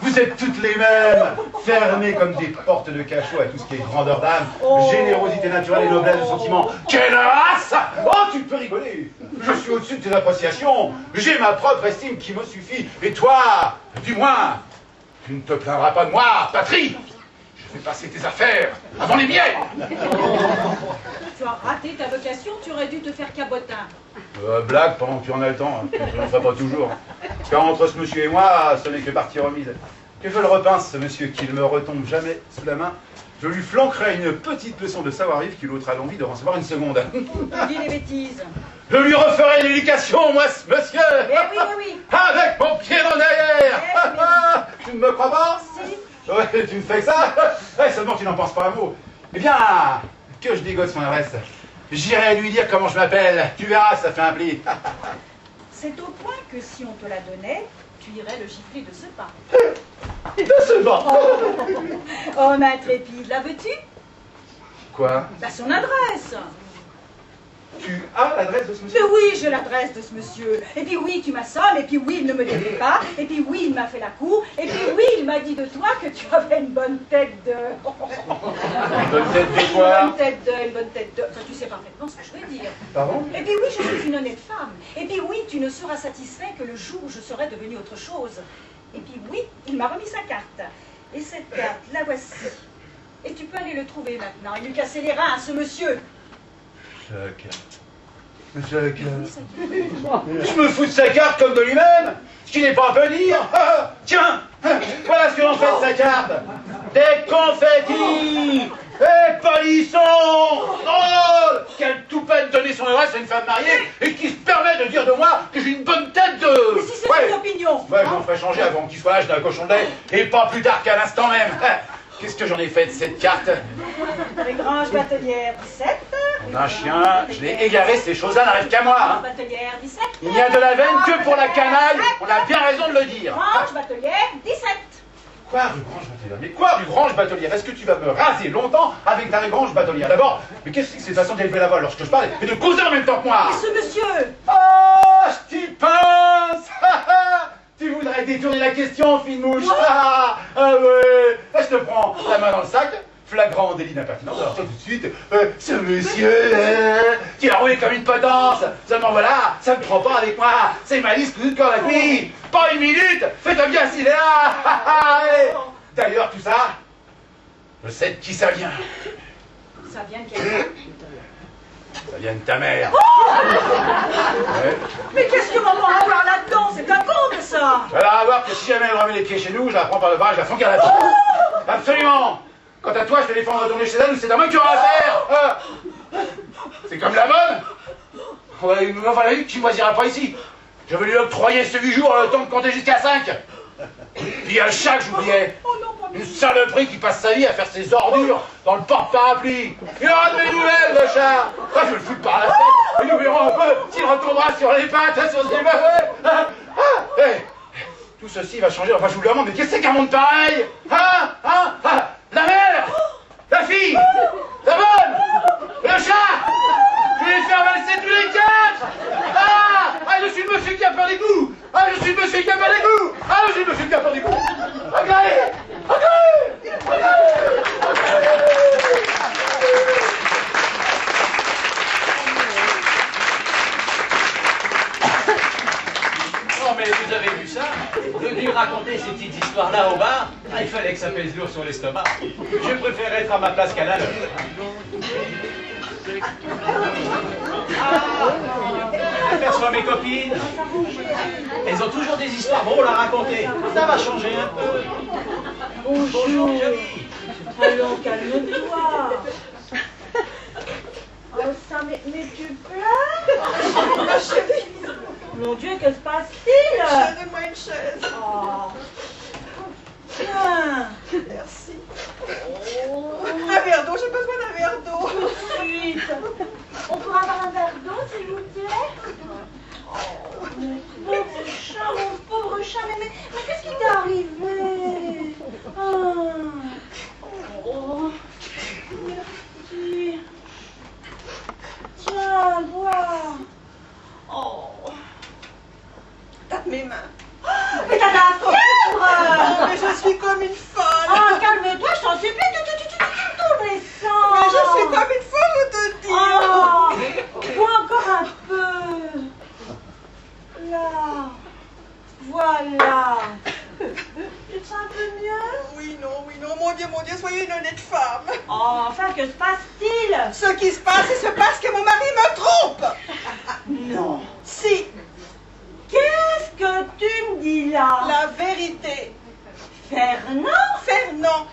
Vous êtes toutes les mêmes, fermées comme des portes de cachot à tout ce qui est grandeur d'âme, générosité naturelle et noblesse de sentiment. Quelle race! Oh, tu peux rigoler. Je suis au-dessus de tes appréciations. J'ai ma propre estime qui me suffit. Et toi, du moins, tu ne te plaindras pas de moi, patrie. Je fais passer tes affaires avant les miennes. Tu as raté ta vocation, tu aurais dû te faire cabotin. Blague pendant que tu en as le temps, hein. Je n'en ferai pas toujours. Car entre ce monsieur et moi, ce n'est que partie remise. Que je le repince, ce monsieur, qu'il ne me retombe jamais sous la main. Je lui flanquerai une petite leçon de savoir-vivre qui l'ôtera l'envie de recevoir une seconde. Dis des bêtises. Je lui referai l'éducation, moi, ce monsieur. Eh oui, oui, oui. Avec mon pied dans le derrière. Eh Tu ne me crois pas? Si. Ouais, tu ne fais que ça. Ouais, seulement tu n'en penses pas un mot. Eh bien, que je dégote son adresse. J'irai lui dire comment je m'appelle. Tu verras, ça fait un pli. C'est au point que si on te la donnait, tu irais le gifler de ce pas. De ce pas. Oh, ma intrépide, la veux-tu? Quoi? Bah, son adresse. Tu as l'adresse de ce monsieur? Mais oui, j'ai l'adresse de ce monsieur. Et puis oui, tu m'assommes, et puis oui, il ne me déplaît pas, et puis oui, il m'a fait la cour, et puis oui, il m'a dit de toi que tu avais une bonne tête de... Une bonne tête de quoi? Une bonne tête de... Enfin, tu sais parfaitement ce que je veux dire. Pardon? Et puis oui, je suis une honnête femme. Et puis oui, tu ne seras satisfait que le jour où je serai devenue autre chose. Et puis oui, il m'a remis sa carte. Et cette carte, la voici. Et tu peux aller le trouver maintenant et lui casser les reins à ce monsieur. Je me fous de sa carte comme de lui-même, ce qui n'est pas un peu dire. Tiens, voilà ce que l'on fait de sa carte. Des confettis et palissons. Oh, quelle toupette donner son adresse à une femme mariée et qui se permet de dire de moi que j'ai une bonne tête de... Mais si c'est ton opinion. Ouais, je m'en ferai changer avant qu'il soit l'âge d'un cochon de lait et pas plus tard qu'à l'instant même. Qu'est-ce que j'en ai fait de cette carte? Grange Batelière 17. Mon un chien, je l'ai égaré, ces choses-là n'arrivent qu'à moi. Hein. Batelière 17. Il n'y a de la veine que pour la canaille, on a bien raison de le dire. Grange Batelière 17. Quoi, rue Grange Batelière? Mais quoi, rue Grange Batelière? Est-ce que tu vas me raser longtemps avec ta rue Grange Batelière? D'abord, mais qu'est-ce que c'est cette façon d'élever la voix lorsque je parle et de causer en même temps que moi? Et ce monsieur? Oh, je t'y pense. Tu voudrais détourner la question, fine mouche. Ah ouais. Je te prends la main dans le sac, flagrant délit d'impertinence. Alors toi tout de suite, ce monsieur, qui a roulé comme une potence. Seulement voilà, ça ne prend pas avec moi. C'est malice que de corps la nuit. Pas une minute, fais-toi bien s'il est là. D'ailleurs, tout ça, je sais de qui ça vient. Ça vient de quelqu'un? Ça vient de ta mère. Ouais. Mais qu'est-ce que maman a à voir là-dedans? C'est un conte, ça. Alors à voir que si jamais elle remet les pieds chez nous, je la prends par le bras et je la fonds à la tête. Absolument. Quant à toi, je te défends de retourner chez elle ou c'est à moi qui aura affaire. C'est comme la mode. Il me va falloir qu'il ne moisira pas ici. Je vais lui octroyer ce 8 jours le temps de compter jusqu'à 5. Puis il y a le chat que j'oubliais. Une saloperie qui passe sa vie à faire ses ordures dans le porte-parapluie. Il y aura de mes nouvelles, le chat. Ça, je vais le foutre par la tête. Et nous verrons un peu s'il retournera sur les pattes, sur ce qu'il m'a fait. Tout ceci va changer. Enfin, je vous le demande, mais qu'est-ce que c'est qu'un monde pareil? Hein? La mère, la fille, la bonne, le chat. Je vais les faire valser tous les quatre. Je suis le monsieur qui a peur des coups. Je suis le monsieur qui a peur des coups. Je suis le monsieur qui a peur des coups. Regardez. Oh, mais vous avez vu ça? Venir raconter ces petites histoires-là au bar, il fallait que ça pèse lourd sur l'estomac. Je préfère être à ma place qu'à la leur. J'aperçois mes copines. Elles ont toujours des histoires drôles à raconter. Ça va changer un peu. Bonjour, Jolie. Allons, calme-toi. Oh, ça, mais tu pleures? Ma chérie, Mon Dieu, que se passe-t-il? donne-moi une chaise. Oh. Tiens. Merci. Un verre d'eau, j'ai besoin d'un verre d'eau. Ensuite, on pourra avoir un verre d'eau, s'il vous plaît? Oh, mon pauvre chat, mais qu'est-ce qui t'est arrivé? Oh, merci. Tiens, bois. Oh. Tape mes mains. Mais t'as la fièvre! Mais je suis comme une folle. Oh, calme-toi, je t'en supplie, tu tournes les sangs. Mais je suis comme une folle, je te dis. Oh, bois encore un peu. Là. Voilà. Tu te sens un peu mieux? Oui, non, mon Dieu, soyez une honnête femme. Oh, enfin, que se passe-t-il? Ce qui se passe, c'est que mon mari me trompe. Non. Si, Qu'est-ce que tu me dis là? la vérité. Fernand,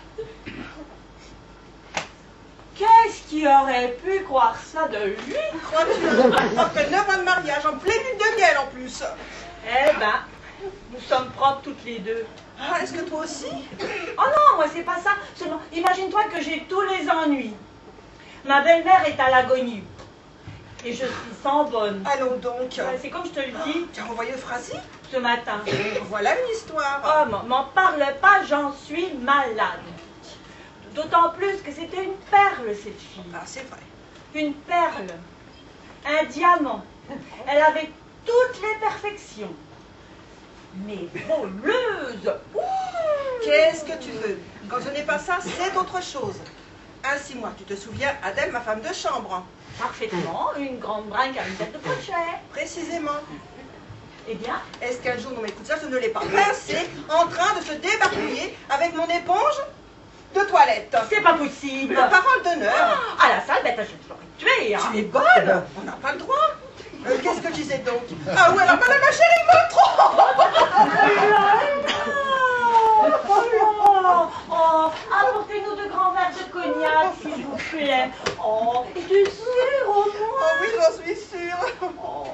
qu'est-ce qui aurait pu croire ça de lui? Crois-tu? Après 9 ans de mariage, en pleine lune de miel en plus. Eh ben, nous sommes propres toutes les deux. Ah, est-ce que toi aussi? Oh non, moi c'est pas ça. Seulement, imagine-toi que j'ai tous les ennuis. Ma belle-mère est à l'agonie. Et je suis sans bonne. Allons donc. C'est comme je te le dis Tu as envoyé Euphrasy? ce matin. Voilà une histoire. Oh, m'en parle pas, j'en suis malade. D'autant plus que c'était une perle, cette fille. Ah, c'est vrai. Une perle. Un diamant. Elle avait toutes les perfections. Mais voleuse. Ouh. Qu'est-ce que tu veux? Quand ce n'est pas ça, c'est autre chose. Ainsi, moi, tu te souviens, Adèle, ma femme de chambre? Parfaitement, une grande brinque à une tête de pochet. Précisément. Eh bien, Est-ce qu'un jour, non mais écoute ça, je ne l'ai pas pincé, en train de se débarbouiller avec mon éponge de toilette? c'est pas possible. Parole d'honneur. À la salle, bête, je t'aurais tué. Hein. Tu es bonne. On n'a pas le droit. Qu'est-ce que je disais donc? Ah oui, alors madame ma chérie me trompe. Oh, apportez-nous de grands verres de cognac, s'il vous plaît. Oh, et du sûr au Oh moins. oui, j'en suis sûre. Oh,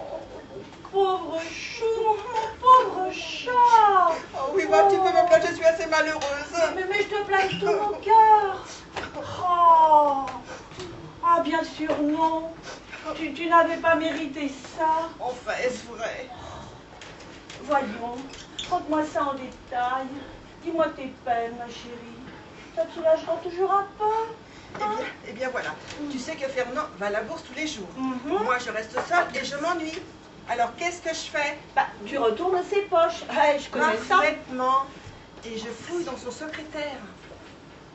pauvre chou, mon pauvre chat. Oh oui, bah, tu peux me plaindre, je suis assez malheureuse. Mais je te plains de tout mon cœur. Oh, ah, bien sûr, non. Tu n'avais pas mérité ça. Enfin, est-ce vrai? Voyons, raconte-moi ça en détail. Dis-moi tes peines, ma chérie. Ça te soulagera toujours un peu. Eh bien voilà. Tu sais que Fernand va à la bourse tous les jours. Mhm. Moi, je reste seule et je m'ennuie. Alors, qu'est-ce que je fais? Bah, tu retournes ses poches. Ouais, je connais ça. Parfaitement. Et je fouille dans son secrétaire.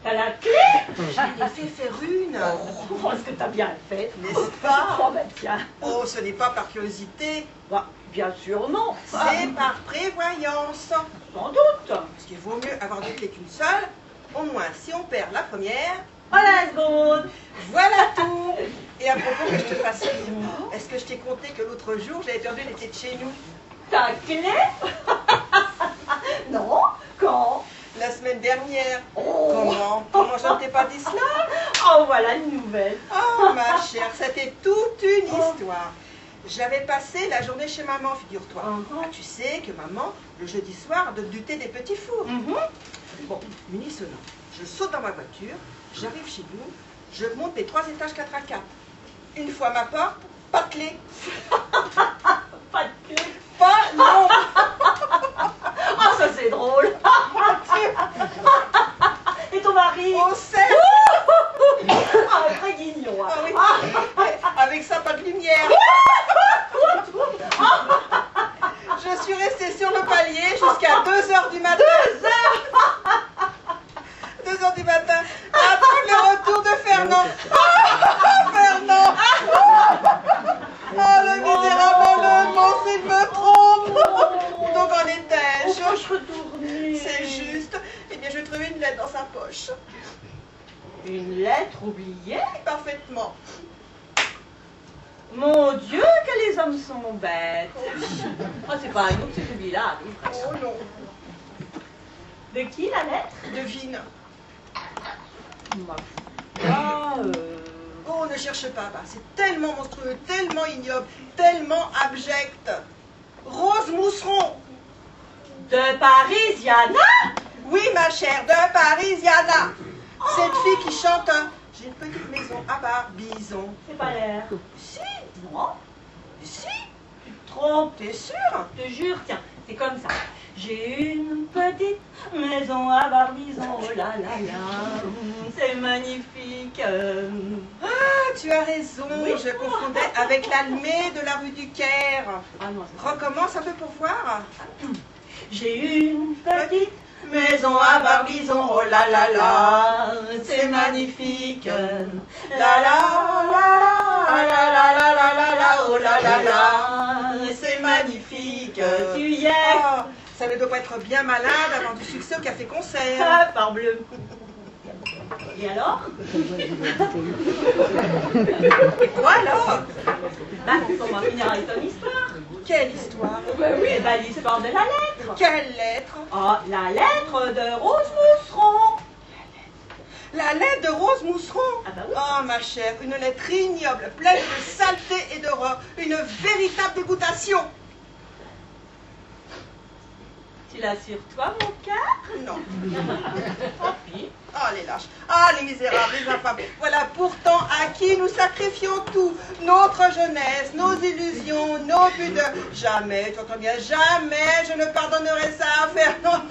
T'as la clé? Je lui ai fait faire une. Oh, est-ce que t'as bien fait? N'est-ce pas? Oh, ben tiens. Oh, ce n'est pas par curiosité, Bah, bien sûr, non. c'est par prévoyance. Sans doute. Parce qu'il vaut mieux avoir deux clés qu'une seule. Au moins, si on perd la première, Voilà la seconde. voilà tout. Et à propos que je te fasse rire, est-ce que je t'ai conté que l'autre jour, j'avais perdu les clés de chez nous? Ta clé? Non. Quand? La semaine dernière. Comment je ne t'ai pas dit cela? Oh, voilà une nouvelle. Oh, ma chère, c'était toute une histoire. J'avais passé la journée chez maman, figure-toi. Ah, tu sais que maman, le jeudi soir, donne du thé des petits fours. Bon, minuit sonnant. Je saute dans ma voiture, j'arrive chez nous, je monte les 3 étages 4 à 4. Une fois ma porte, pas de clé. Pas de clé. Pas, non. Oh, ça c'est drôle. Et ton mari? Oh, certes. Ah, très guignon. Ah oui. Avec ça, pas de lumière. Je suis restée sur le palier jusqu'à 2h du matin. 2h du matin. Attendre le retour de Fernand. Fernand. Ah, le misérable mon s'il me trompe. Donc en étais-je? C'est juste. Eh bien, je trouvais une lettre dans sa poche. Une lettre oubliée? Parfaitement. Mon Dieu, que les hommes sont bêtes. Oh, c'est pas à nous que cet oubli-là arrive. Oh non. De qui la lettre? Devine. Oh, ne cherche pas, bah, c'est tellement monstrueux, tellement ignoble, tellement abject. Rose Mousseron. De Parisiana? Oui, ma chère, de Parisiana. Cette fille qui chante J'ai une petite maison à Barbizon. C'est pas l'air. Si, Non. si, Tu te trompes. t'es sûre? Je te jure, tiens, c'est comme ça. J'ai une petite maison à Barbizon, oh là là là, c'est magnifique. Ah, tu as raison, Oui. je confondais avec l'Almée de la rue du Caire. Ah non, c'est pas Recommence un peu pour voir. J'ai une petite maison à Barbizon, oh là là là, c'est magnifique. La la la la la la la la la la, oh là là là, c'est magnifique. Tu y es? Oh, ça ne doit pas être bien malade avant du succès au café-concert. Ah, parbleu. Et alors? Quoi alors? Bah, on va finir avec ton histoire. Quelle histoire? Eh ben, l'histoire de la lettre. Quelle lettre? Oh, la lettre de Rose Mousseron. La lettre de Rose Mousseron? Ah bah oui. Oh ma chère, une lettre ignoble, pleine de saleté et d'horreur, une véritable dégoûtation. Tu l'as sur toi, mon cœur? Non. Tant pis. Ah les lâches, ah les misérables, les infâmes. Voilà pourtant à qui nous sacrifions tout. Notre jeunesse, nos illusions, nos pudeurs. Jamais, tu entends bien, jamais je ne pardonnerai ça à Fernand.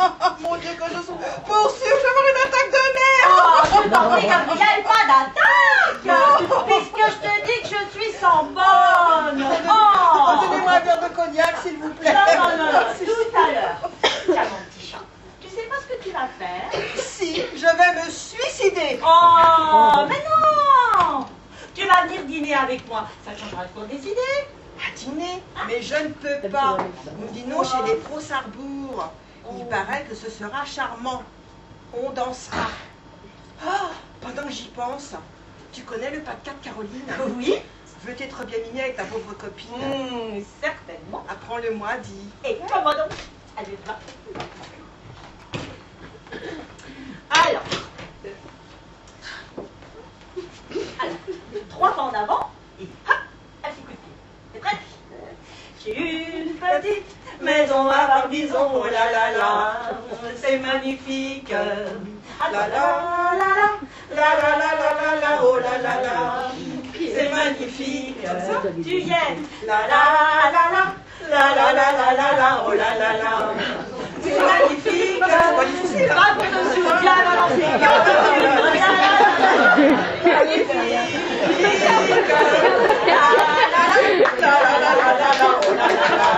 Mon Dieu que je suis poursuivre, je vais avoir une attaque de nerfs. Oh, je t'en prie, Gabrielle, pas d'attaque. Puisque je te dis que je suis sans bonne. Oh. Donnez-moi un verre de cognac, s'il vous plaît. Non, non, non, non, tout à l'heure. Tiens, mon petit chat. Tu sais pas ce que tu vas faire? Si, je vais me suicider. Oh, mais non! Tu vas venir dîner avec moi. Ça changera le cours des idées. À dîner? Mais je ne peux pas. Nous dînons chez les Frossarbourg. Il paraît que ce sera charmant. On dansera. Ah, pendant que j'y pense, tu connais le pas de 4 Caroline? Oui. Veux-tu être bien mignon avec ta pauvre copine? Certainement. Apprends-le-moi, dis. Et comment donc? Allez, va. Alors, 3 pas en avant et hop, un petit coup de pied. C'est prêt? J'ai une petite maison à Barbizon, oh là là là, c'est magnifique. La la la la la la la la la la, oh là là là, c'est magnifique. Tu y es? La la la la la la la la la la, oh là là là. C'est magnifique. Pas de dessus, bien balancé. Magnifique. La la la la la la, oh là là là.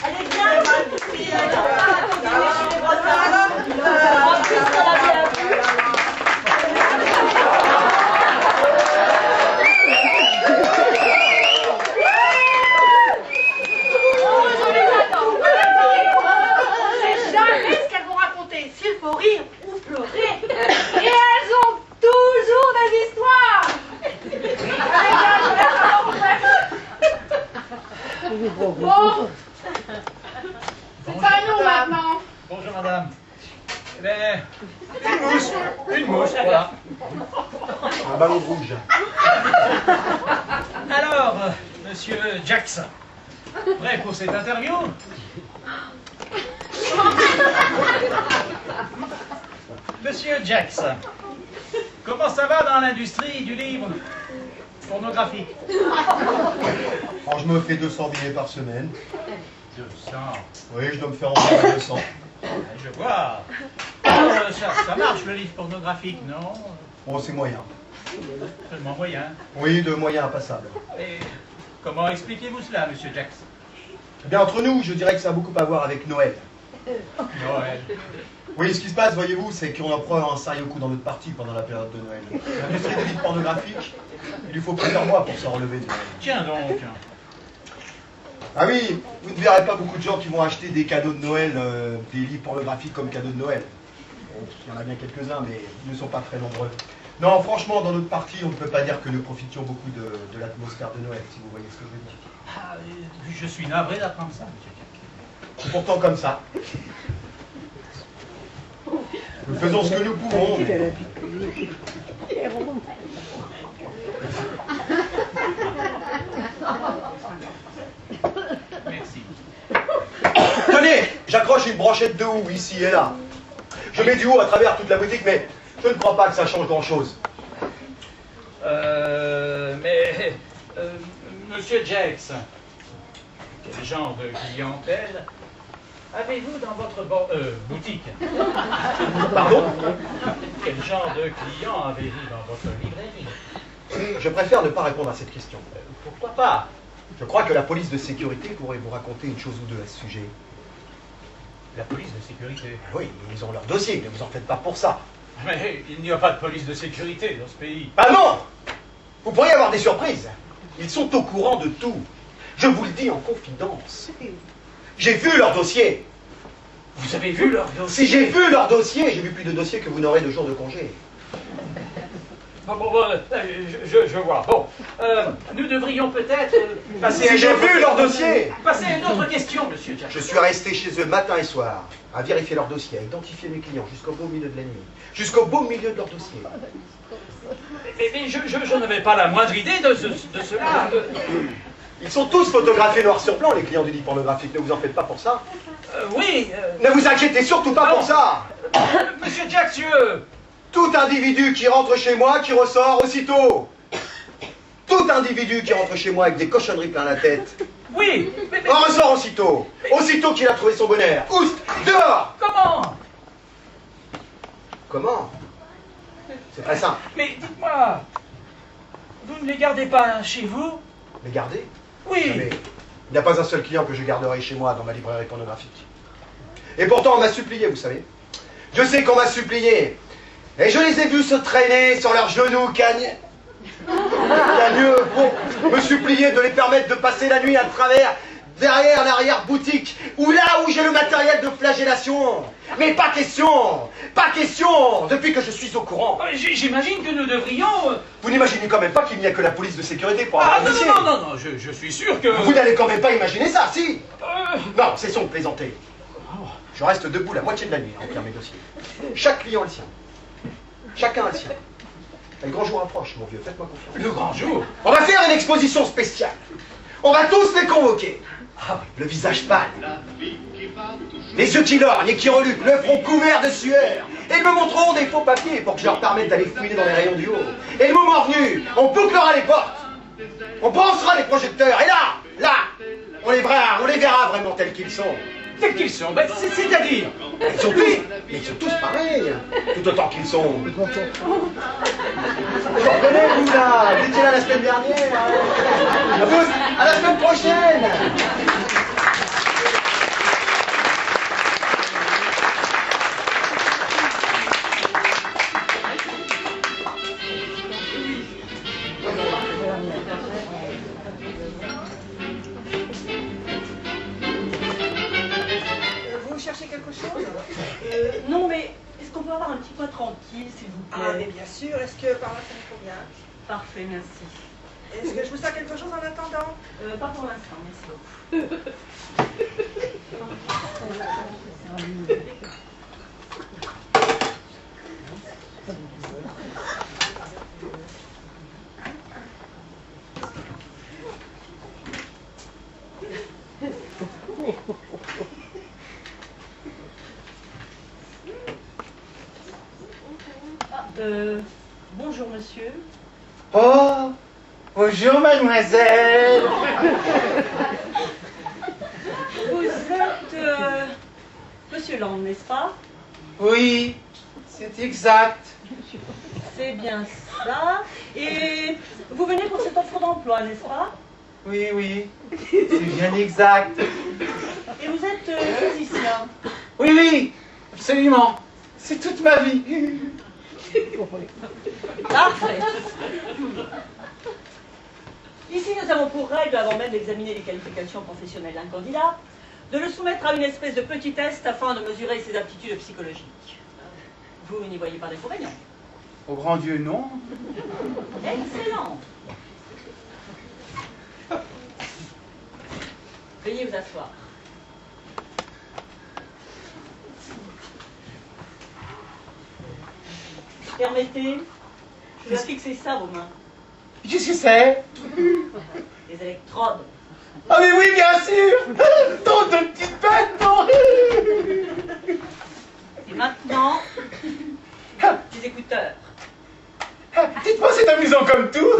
Elle est bien magnifique. S'il faut rire ou pleurer. Et elles ont toujours des histoires. Bon, c'est à nous maintenant. Bonjour madame. Eh bien, une mouche, voilà. Un ballon rouge. Alors, monsieur Jackson, prêt pour cette interview? Monsieur Jackson, comment ça va dans l'industrie du livre? pornographique. Alors, je me fais 200 billets par semaine. 200. Oui, je dois me faire envoyer 200. Je vois. Alors, ça marche le livre pornographique, non? Bon, c'est moyen. Seulement moyen. Oui, de moyen impassable. Et comment expliquez-vous cela, monsieur Jax? Eh bien, entre nous, je dirais que ça a beaucoup à voir avec Noël. Noël. Oui, ce qui se passe, voyez-vous, c'est qu'on en prend un sérieux coup dans notre parti pendant la période de Noël. L'industrie des livres pornographiques, il lui faut plusieurs mois pour s'en relever de Noël. Tiens donc. Ah oui, vous ne verrez pas beaucoup de gens qui vont acheter des cadeaux de Noël, des livres pornographiques comme cadeaux de Noël. Bon, il y en a bien quelques-uns, mais ils ne sont pas très nombreux. Non, franchement, dans notre parti, on ne peut pas dire que nous profitions beaucoup de l'atmosphère de Noël, si vous voyez ce que je veux dire. Ah, je suis navré d'apprendre ça, monsieur Jax. C'est pourtant comme ça. Nous faisons ce que nous pouvons. Mais... Merci. Tenez, j'accroche une brochette de houx ici et là. Je mets du houx à travers toute la boutique, mais je ne crois pas que ça change grand-chose. Monsieur Jax, quel genre de clientèle avez-vous dans votre boutique? Pardon? Quel genre de client avez-vous dans votre librairie? Je préfère ne pas répondre à cette question. Pourquoi pas? Je crois que la police de sécurité pourrait vous raconter une chose ou deux à ce sujet. La police de sécurité? Oui, ils ont leur dossier, ne vous en faites pas pour ça. Mais il n'y a pas de police de sécurité dans ce pays. Ah non! Vous pourriez avoir des surprises. Ils sont au courant de tout. Je vous le dis en confidence. J'ai vu leur dossier. Vous avez vu leur dossier? Si j'ai vu leur dossier, j'ai vu plus de dossiers que vous n'aurez de jours de congé. Bon, je vois. Bon, nous devrions peut-être passer Si j'ai vu leur dossier! passer à une autre question, monsieur Jack. Je suis resté chez eux matin et soir, à vérifier leur dossier, à identifier mes clients jusqu'au beau milieu de la nuit, jusqu'au beau milieu de leur dossier. Mais je n'avais pas la moindre idée de cela. Ils sont tous photographiés noir sur blanc, les clients du livre pornographique, ne vous en faites pas pour ça. Oui. Ne vous inquiétez surtout pas pour ça. Monsieur Jack, Tout individu qui rentre chez moi, qui ressort aussitôt. Tout individu qui rentre chez moi avec des cochonneries plein la tête, oui. en ressort aussitôt. Aussitôt qu'il a trouvé son bonheur. Oust, dehors. Comment? Comment? C'est très simple. Mais dites-moi, vous ne les gardez pas chez vous? Les garder? Oui. Jamais. Il n'y a pas un seul client que je garderai chez moi dans ma librairie pornographique. Et pourtant, on m'a supplié, vous savez. Je sais qu'on m'a supplié. Et je les ai vus se traîner sur leurs genoux, cagneux, pour me supplier de les permettre de passer la nuit à travers, derrière l'arrière-boutique, ou là où j'ai le matériel de flagellation. Mais pas question, depuis que je suis au courant. J'imagine que nous devrions... Vous n'imaginez quand même pas qu'il n'y a que la police de sécurité pour Ah avoir un dossier. non, je suis sûr que... Vous n'allez quand même pas imaginer ça, si? Non, cessons de plaisanter. Je reste debout la moitié de la nuit à remplir mes dossiers. Chaque client a le sien. Chacun a le sien. Et le grand jour approche, mon vieux, faites-moi confiance. Le grand jour? On va faire une exposition spéciale. On va tous les convoquer. Ah, le visage pâle. Les yeux qui lorgnent et qui reluquent, le front couvert de sueur. Et ils me montreront des faux papiers pour que je leur permette d'aller fouiner dans les rayons du haut. Et le moment venu, on bouclera les portes. On brancera les projecteurs. Et là, on les verra vraiment tels qu'ils sont. Tels qu'ils sont? Ben, c'est-à-dire? Ils sont tous pareils, tout autant qu'ils sont. Vous comprenez, vous là? Vous étiez là la semaine dernière. À vous, à la semaine prochaine. Vous cherchez quelque chose? Non, mais est-ce qu'on peut avoir un petit peu tranquille, s'il vous plaît? Ah, mais bien sûr. Est-ce que par là, ça vous convient? Parfait, merci. Est-ce que je vous sers quelque chose en attendant? Pas pour l'instant, merci beaucoup. Bonjour monsieur. Oh, Bonjour, mademoiselle. Vous êtes Monsieur Land, n'est-ce pas? Oui, c'est exact. C'est bien ça. Et vous venez pour cette offre d'emploi, n'est-ce pas? Oui, oui, c'est bien exact. Et vous êtes physicien? Oui, oui, absolument. C'est toute ma vie. Parfait. Ici, nous avons pour règle, avant même d'examiner les qualifications professionnelles d'un candidat, de le soumettre à une espèce de petit test afin de mesurer ses aptitudes psychologiques. Vous n'y voyez pas d'inconvénient? Au grand Dieu, non. Excellent. Veuillez vous asseoir. Permettez, je dois fixer ça vos mains. Qu'est-ce que c'est? Des électrodes. Ah mais oui, bien sûr. Tant de petites bêtes, non. Et maintenant, des écouteurs. Dites-moi, c'est amusant comme tout.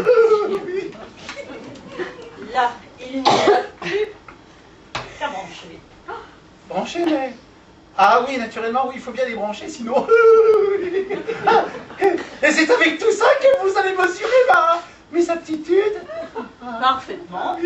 Là, il n'y a plus qu'à brancher. Brancher, mais... Ah oui, naturellement, oui, il faut bien les brancher, sinon... Et c'est avec tout ça que vous allez mesurer mes aptitudes? Parfaitement.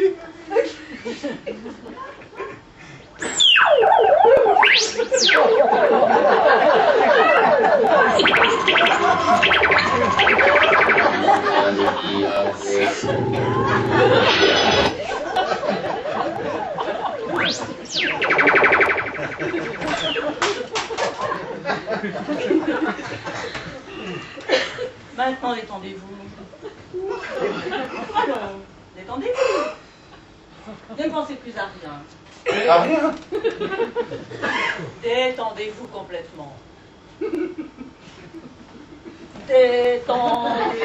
Maintenant, détendez-vous. Alors, détendez-vous. Ne pensez plus à rien. Ah, rien. Détendez-vous complètement. Détendez-vous.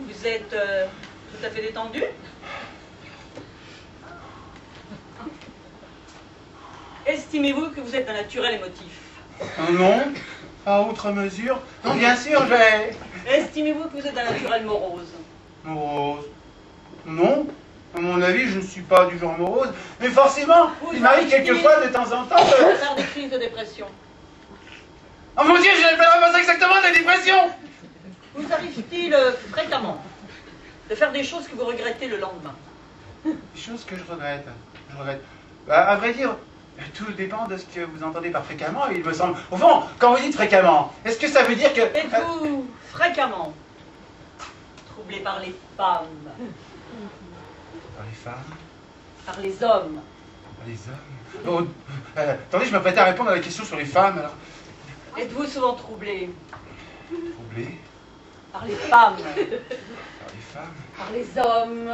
Vous êtes tout à fait détendu? Estimez-vous que vous êtes un naturel émotif? Non, à outre mesure. Non, bien sûr, je vais... Estimez-vous que vous êtes un naturel morose? Morose. Non, à mon avis, je ne suis pas du genre morose. Mais forcément, il m'arrive quelquefois de temps en temps de... Faire des crises de dépression. Oh mon Dieu, je n'ai pas exactement de la dépression. Vous arrive-t-il fréquemment de faire des choses que vous regrettez le lendemain? Des choses que je regrette. Bah, à vrai dire, tout dépend de ce que vous entendez par fréquemment, il me semble. Au fond, quand vous dites fréquemment, est-ce que ça veut dire que... Êtes-vous fréquemment troublé par les femmes? Par les femmes? Par les hommes? Par les hommes? Oh, attendez, je m'apprêtais à répondre à la question sur les femmes, alors... Êtes-vous souvent troublé Troublé? par les femmes? Par les femmes? Par les hommes?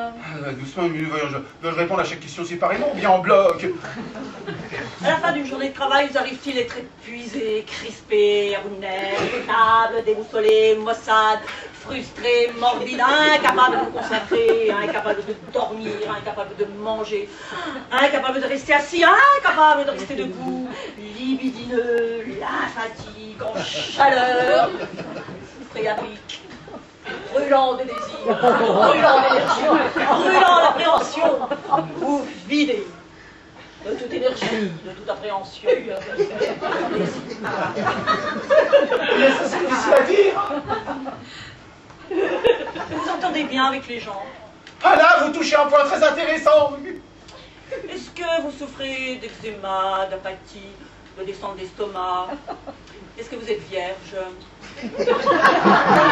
Doucement, voyons, dois-je répondre à chaque question séparément ou bien en bloc? À la fin d'une journée de travail, vous arrive-t-il d'être épuisé, crispé, à bout de nerfs, irritable, déboussolé, maussade, frustré, morbide, incapable de vous concentrer, incapable de dormir, incapable de manger, incapable de rester assis, incapable de rester debout, libidineux, lymphatique, en chaleur, phréatrique, brûlant de désir, brûlant d'énergie, brûlant d'appréhension, vous videz de toute énergie, de toute appréhension. Mais ça, c'est difficile à dire. Vous vous entendez bien avec les gens? Ah là, vous touchez un point très intéressant. Est-ce que vous souffrez d'eczéma, d'apathie, de descente d'estomac? Est-ce que vous êtes vierge?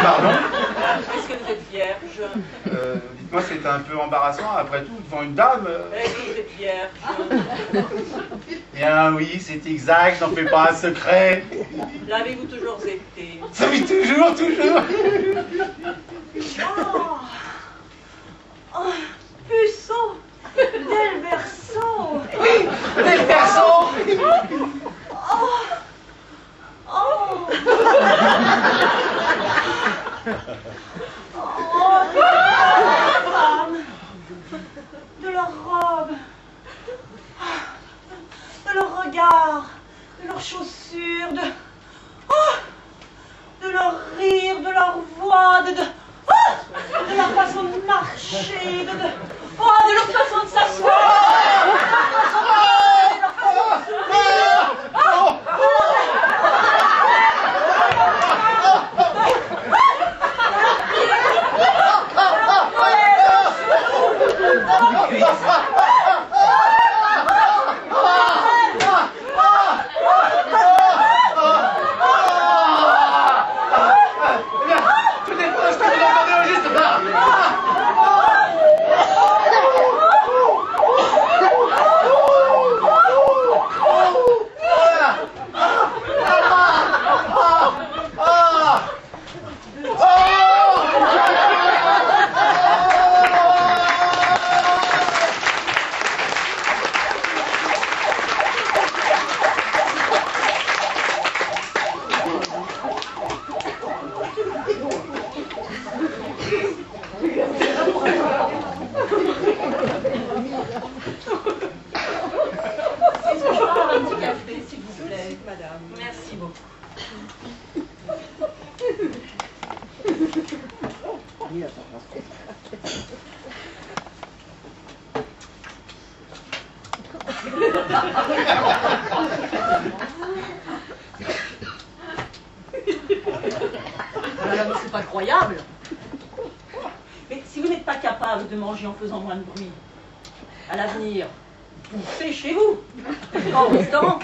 Pardon? Est-ce que vous êtes vierge? Dites-moi, c'est un peu embarrassant, après tout, devant une dame. Est-ce que vous êtes vierge? Bien oui, c'est exact, n'en fais pas un secret. L'avez-vous toujours été? Ça fait toujours. Oh, oh, puceau, del verso. Des personnes. Oh, oh. Oh, les femmes, de leur robe, de leur regard, de leurs chaussures, de leur rire, de leur voix, de marcher, de leur façon de s'asseoir. Merci beaucoup. C'est pas croyable. Mais si vous n'êtes pas capable de manger en faisant moins de bruit, à l'avenir, bouffez chez vous, pas au restaurant.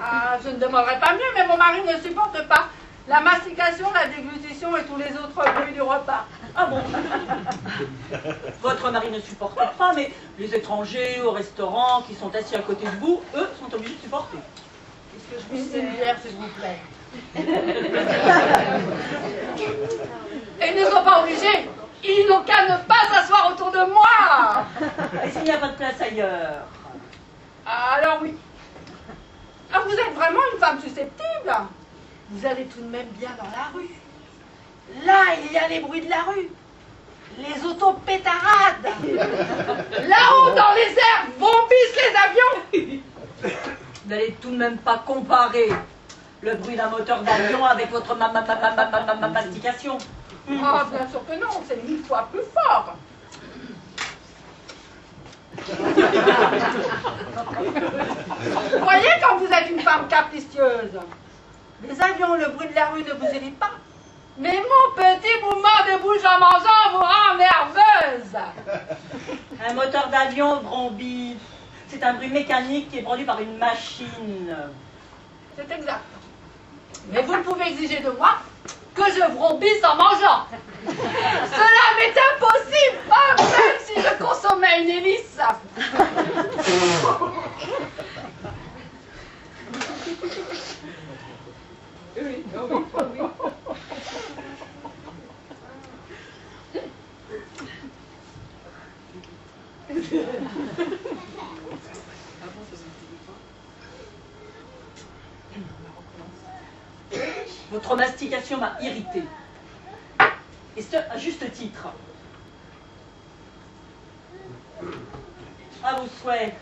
Ah, je ne demanderai pas mieux, mais mon mari ne supporte pas la mastication, la déglutition et tous les autres bruits du repas. Ah bon? Votre mari ne supporte pas, mais les étrangers au restaurant qui sont assis à côté de vous, eux, sont obligés de supporter. Est-ce que je puisse une bière, s'il vous plaît? Et ils ne sont pas obligés. Ils n'ont qu'à ne pas s'asseoir autour de moi. Et s'il n'y a pas de place ailleurs? Alors oui. Ah, vous êtes vraiment une femme susceptible. Vous allez tout de même bien dans la rue. Là, il y a les bruits de la rue. Les autos pétarades. Là-haut, dans les airs, bombissent les avions. Vous n'allez tout de même pas comparer le bruit d'un moteur d'avion avec votre mastication. Ah, bien sûr que non, c'est 1000 fois plus fort. Vous voyez quand vous êtes une femme capricieuse. Les avions, le bruit de la rue ne vous élit pas. Mais mon petit mouvement de bouche en mangeant vous rend nerveuse. Un moteur d'avion brombit. C'est un bruit mécanique qui est produit par une machine. C'est exact. Mais vous ne pouvez exiger de moi que je vrombisse en mangeant. Cela m'est impossible, même si je consommais une hélice. Oui, oui. Votre mastication m'a irritée. Et ce, à juste titre. À vos souhaits.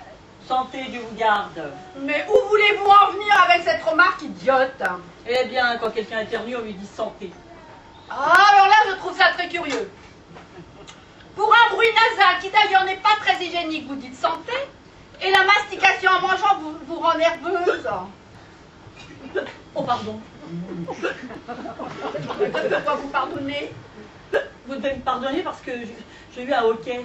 Santé, Dieu vous garde. Mais où voulez-vous en venir avec cette remarque idiote? Eh bien, quand quelqu'un éternue, on lui dit santé. Ah, alors là, je trouve ça très curieux. Pour un bruit nasal, qui d'ailleurs n'est pas très hygiénique, vous dites santé, et la mastication en mangeant vous rend nerveuse. Oh, pardon. Pourquoi vous pardonnez? Vous devez me pardonner parce que j'ai eu un hoquet.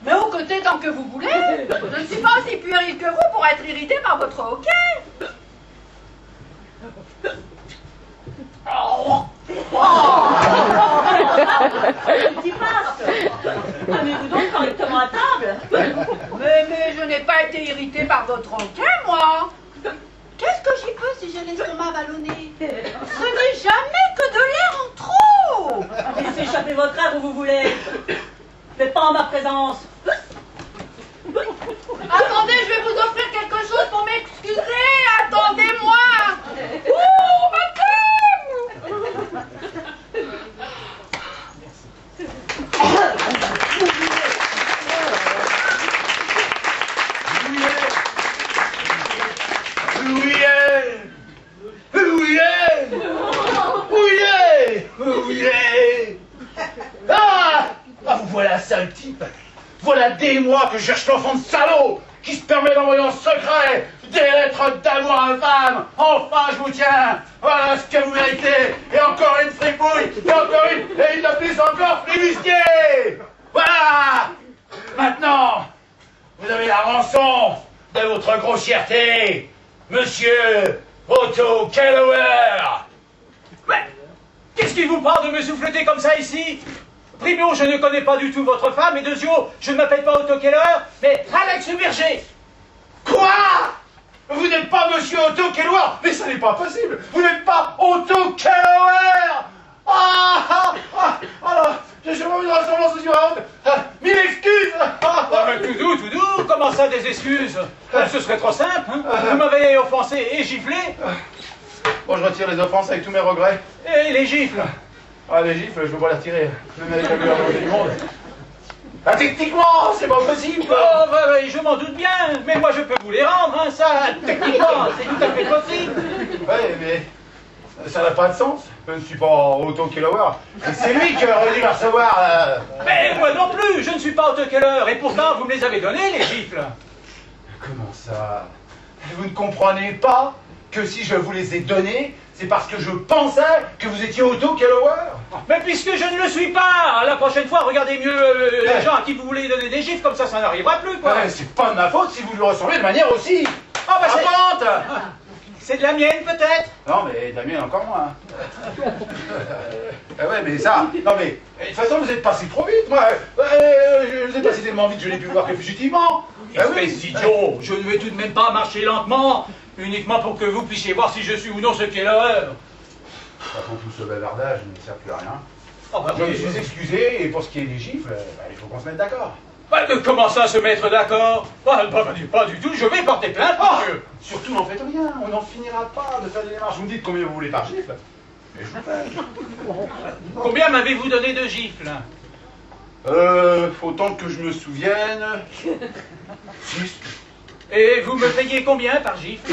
Mais au côté tant que vous voulez. Je ne suis pas aussi puérile que vous pour être irritée par votre hoquet. Qui passe? Amenez-vous donc correctement à table. Mais je n'ai pas été irritée par votre hoquet, moi. Qu'est-ce que j'y peux si j'ai l'estomac ballonné? Ce n'est jamais que de l'air en trop. Laissez échapper votre air où vous voulez. Mais pas en ma présence. Attendez, je vais vous offrir quelque chose pour m'excuser. Attendez-moi. Ouh, ma crème. Ah! voilà ça le type. Voilà des mois que je cherche l'enfant de salaud qui se permet d'envoyer en secret des lettres d'amour infâmes. Enfin, je vous tiens. Voilà ce que vous méritez. Et encore une fripouille. Et encore une. Et une de plus encore, flibustier. Voilà. Maintenant, vous avez la rançon de votre grossièreté, monsieur Otto Kellower. Mais qu'est-ce qui vous parle de me souffleter comme ça ici? Primo, je ne connais pas du tout votre femme, et deuxio, je ne m'appelle pas Otto Keller, mais Alex Berger. Quoi? Vous n'êtes pas monsieur Otto Kellower? Mais ça n'est pas possible. Vous n'êtes pas Otto Kellower. Alors, je suis revenu dans la ressemblance aussi marrante. Mille excuses. Tout doux, comment ça des excuses? Ce serait trop simple, hein? Vous m'avez offensé et giflé. Bon, je retire les offenses avec tous mes regrets. Et les gifles? Ah, les gifles, je veux pas les retirer, même avec la meilleure volonté du monde. Ah, techniquement, c'est pas possible. Oh, je m'en doute bien, mais moi je peux vous les rendre, hein, ça, techniquement, c'est tout à fait possible. Ouais, mais ça n'a pas de sens. Je ne suis pas Otto Kellower. C'est lui qui aurait dû les recevoir. Mais moi non plus, je ne suis pas Otto Keller, et pourtant vous me les avez donnés, les gifles. Comment ça? Vous ne comprenez pas que si je vous les ai donnés, c'est parce que je pensais que vous étiez Otto Kellower? Mais puisque je ne le suis pas, la prochaine fois, regardez mieux les gens à qui vous voulez donner des gifles, comme ça n'arrivera plus, quoi. C'est pas de ma faute si vous lui ressemblez de manière aussi Ah, bah, frappante. c'est de la mienne, peut-être? Non, mais de la mienne encore moins. Ouais, mais ça... Non, mais... De toute façon, vous êtes passé trop vite, moi. Vous êtes passé tellement vite, je l'ai pu voir que fugitivement. Espèce d'idiot, je ne vais tout de même pas marcher lentement, uniquement pour que vous puissiez voir si je suis ou non ce qu'est l'heure. Par contre, tout ce bavardage ne sert plus à rien. Oh, bah, Je me suis excusé, et pour ce qui est des gifles, il faut qu'on se mette d'accord. Comment ça, se mettre d'accord? Pas du tout, je vais porter plainte, monsieur. Surtout, n'en faites rien, on n'en finira pas de faire des démarches. Vous me dites combien vous voulez par gifle, et je vous paye. Combien m'avez-vous donné de gifles? Autant que je me souvienne... 6. Et vous me payez combien par gifle?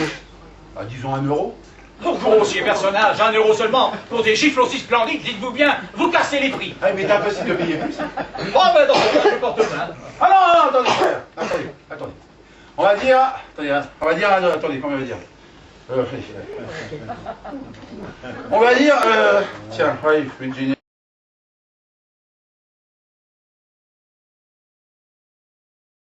Bah, disons 1 euro. Oh, grossier personnage, 1 euro seulement, pour des gifles aussi splendides, dites-vous bien, vous cassez les prix. Ah, mais t'es impossible de payer plus. Oh, ben non, je porte plainte. Ah non, attendez, attendez. On va dire... Attendez, comment on va dire? On va dire... Tiens, ouais, une génie.